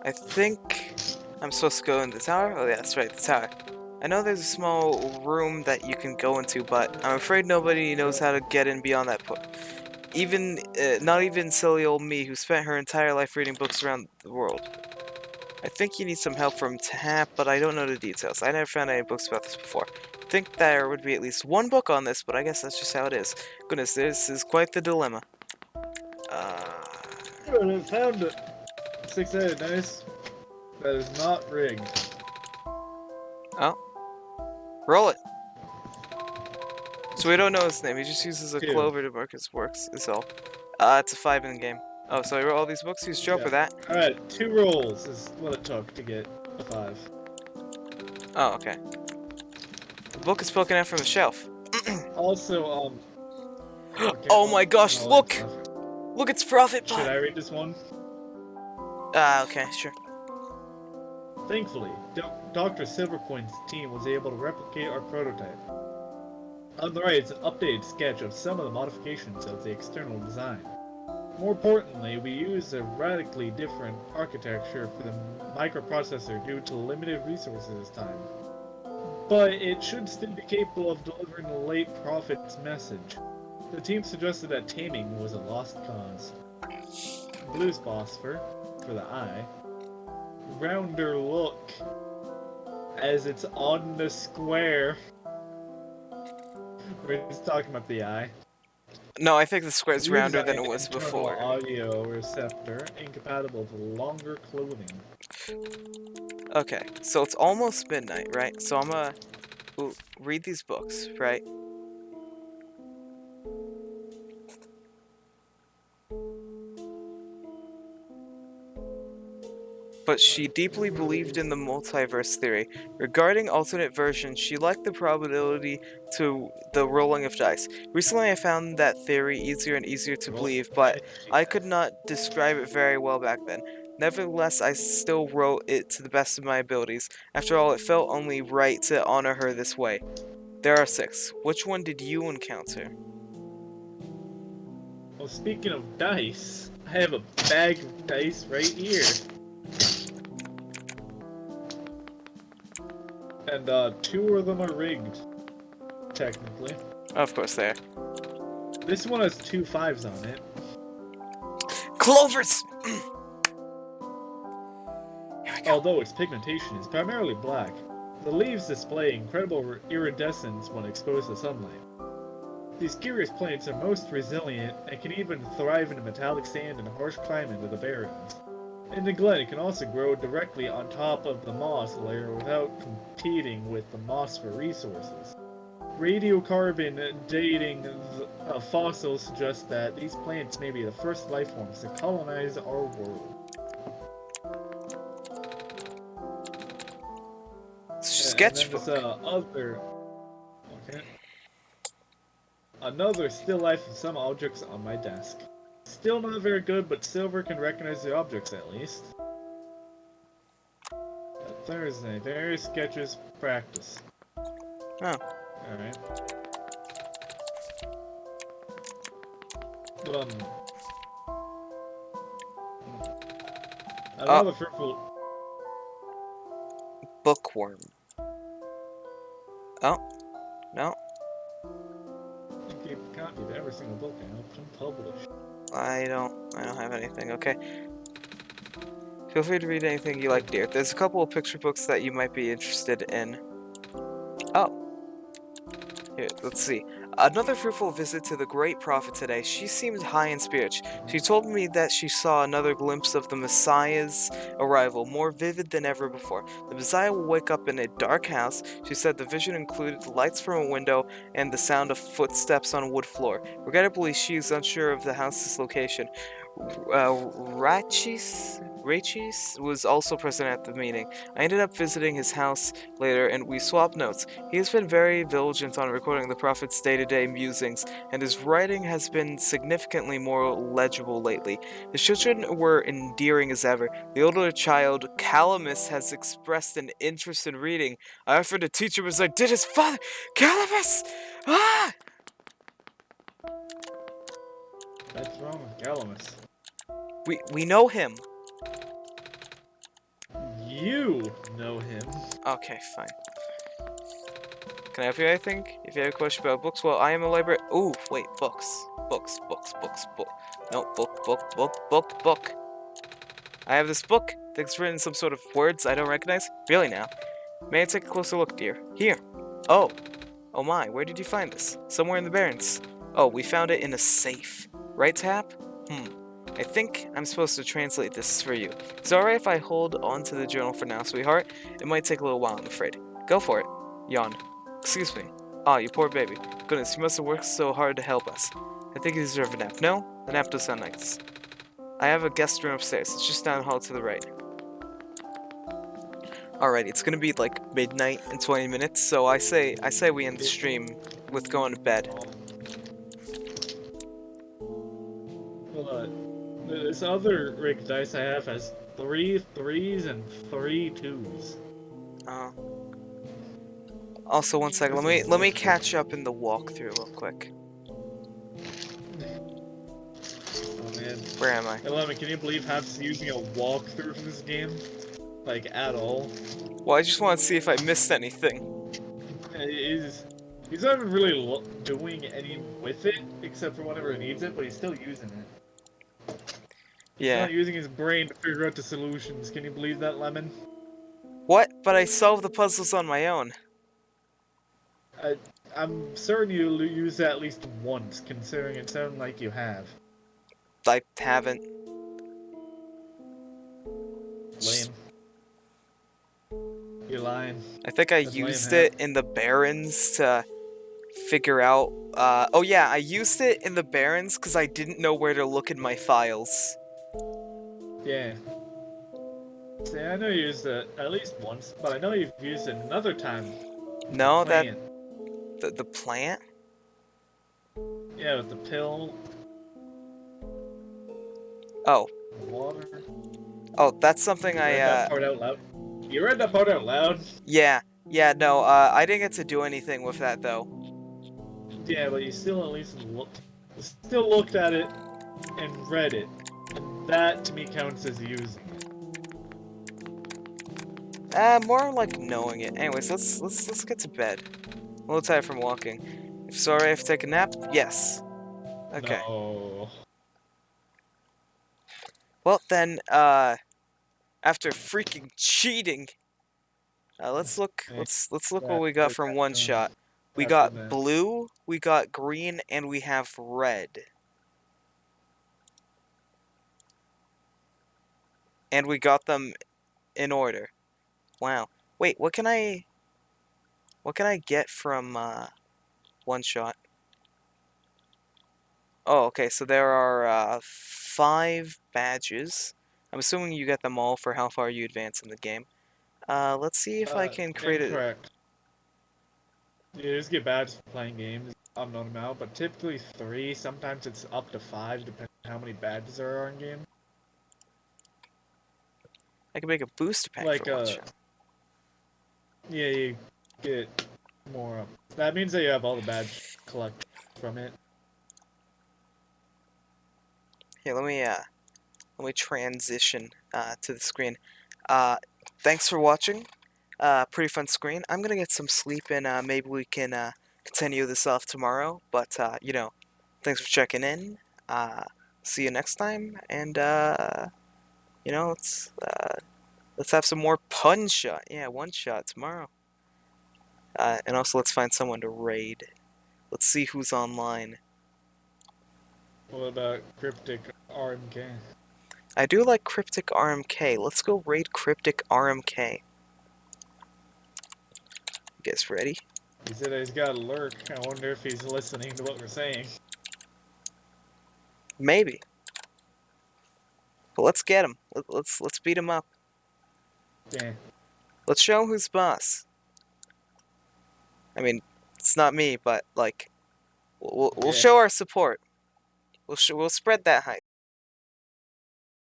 I think I'm supposed to go in the tower? Oh yeah, that's right, the tower. I know there's a small room that you can go into, but I'm afraid nobody knows how to get in beyond that point. Even, not even silly old me who spent her entire life reading books around the world. I think you need some help from Tap, but I don't know the details. I never found any books about this before. I think there would be at least one book on this, but I guess that's just how it is. Goodness, this is quite the dilemma. Good, I found it. 6-headed dice. That is not rigged. Oh. Roll it. So we don't know his name, he just uses a 2. clover to mark his works, is all. It's a 5 in the game. Oh, so I wrote all these books? Use Joe for that? Alright, 2 rolls is what it took to get a 5. Oh, okay. The book is poking out from the shelf. Also, okay, Oh my gosh, no, look! it's not. Look, it's Prophet Should I Pot! read this one? Okay, sure. Thankfully, Dr. Silverpoint's team was able to replicate our prototype. On the right is an updated sketch of some of the modifications of the external design. More importantly, we used a radically different architecture for the microprocessor due to limited resources this time. But it should still be capable of delivering the late prophet's message. The team suggested that taming was a lost cause. Blue phosphor for the eye. Rounder look, as it's on the square. We're just talking about the eye. No, I think the square's rounder than it Use was an internal before. audio receptor incompatible with longer clothing. Okay, so it's almost midnight, right? So I'm gonna read these books, right? But she deeply believed in the multiverse theory. Regarding alternate versions, she liked the probability to the rolling of dice. Recently I found that theory easier and easier to believe, but I could not describe it very well back then. Nevertheless, I still wrote it to the best of my abilities. After all, it felt only right to honor her this way. There are 6. Which one did you encounter? Well, speaking of dice, I have a bag of dice right here. And 2 of them are rigged, technically. Of course, there. This one has 2 5s on it. Clovers! Although its pigmentation is primarily black, the leaves display incredible iridescence when exposed to sunlight. These curious plants are most resilient and can even thrive in metallic sand and harsh climate of the barrens. In the glen, it can also grow directly on top of the moss layer without competing with the moss for resources. Radiocarbon dating fossils suggest that these plants may be the first life forms to colonize our world. Sketchbook. And then another still life of some objects on my desk. Still not very good, but Silver can recognize the objects at least. Thursday, various sketches practice. Oh. Alright. Another fruitful Bookworm. Oh. No. keep a copy of every single book I helped him publish. I don't have anything, okay. Feel free to read anything you like, dear. There's a couple of picture books that you might be interested in. Oh. Here, let's see. Another fruitful visit to the great prophet today. She seemed high in spirits. She told me that she saw another glimpse of the Messiah's arrival, more vivid than ever before. The Messiah will wake up in a dark house. She said the vision included lights from a window and the sound of footsteps on wood floor. Regrettably, she is unsure of the house's location. Rachis was also present at the meeting. I ended up visiting his house later and we swapped notes. He has been very diligent on recording the prophet's day-to-day musings, and his writing has been significantly more legible lately. His children were endearing as ever. The older child, Calamus, has expressed an interest in reading. I offered to teach him as I did his father. Calamus! Ah! What's wrong with Galamus? We know him. You know him. Okay, fine. Can I help you, I think? If you have a question about books, well, I am a library. Ooh, wait, books. Book. No, book. I have this book that's written some sort of words I don't recognize. Really now? May I take a closer look, dear? Here. Oh. Oh my, where did you find this? Somewhere in the Barrens. Oh, we found it in a safe. Right, Tap? I think I'm supposed to translate this for you. Is it alright if I hold on to the journal for now, sweetheart? It might take a little while, I'm afraid. Go for it. Yawn. Excuse me. Ah, you poor baby. Goodness, you must have worked so hard to help us. I think you deserve a nap. No? The nap does sound nice. I have a guest room upstairs. It's just down the hall to the right. Alright, it's gonna be like midnight in 20 minutes, so I say we end the stream with going to bed. Well, this other rigged dice I have has 3 3s and 3 2s. Also, one second. Let me catch up in the walkthrough real quick. Oh man. Where am I? 11, can you believe Hap's using a walkthrough for this game? Like, at all? Well, I just want to see if I missed anything. He's not even really doing any with it, except for whenever he needs it, but he's still using it. Yeah. He's not using his brain to figure out the solutions. Can you believe that, Lemon? What? But I solved the puzzles on my own. I'm certain you'll use that at least once, considering it sounded like you have. I haven't. Lame. You're lying. I think I That's used lame, it in the Barrens to figure out... oh yeah, I used it in the Barrens because I didn't know where to look in my files. Yeah. See, I know you used it at least once, but I know you've used it another time. No, Playing. the plant? Yeah, with the pill, Oh. the water. Oh, that's something You read that I, part out loud? You read that part out loud? yeah, no, I didn't get to do anything with that, though. Yeah, but you still at least looked at it and read it. And that, to me, counts as using it. More like knowing it. Anyways, let's get to bed. I'm a little tired from walking. If sorry, I have to take a nap? Yes. Okay. No. Well, then, after freaking cheating, Hey, let's look what that we got put from that one down. shot. We After got that. blue, we got green, and we have red. And we got them in order. Wow. Wait, what can I get from one shot? Oh, okay, so there are 5 badges. I'm assuming you get them all for how far you advance in the game. Let's see if I can create a... Incorrect. You just get badges for playing games, unknown amount, but typically 3, sometimes it's up to 5, depending on how many badges there are in game. I can make a booster pack Like, for one shot. yeah, you get more up. That means that you have all the badges collected from it. Here, let me transition to the screen. Thanks for watching. Pretty fun screen. I'm gonna get some sleep and maybe we can continue this off tomorrow. But you know, thanks for checking in. See you next time, and you know, let's have some more Punshot. Yeah, one shot tomorrow. And also let's find someone to raid. Let's see who's online. What about Cryptic RMK? I do like Cryptic RMK. Let's go raid Cryptic RMK. You guys ready? He said he's got a lurk. I wonder if he's listening to what we're saying. Maybe. But let's get him. Let's beat him up. Yeah. Let's show him who's boss. I mean, it's not me, but like, we'll Yeah. show our support. We'll spread that hype.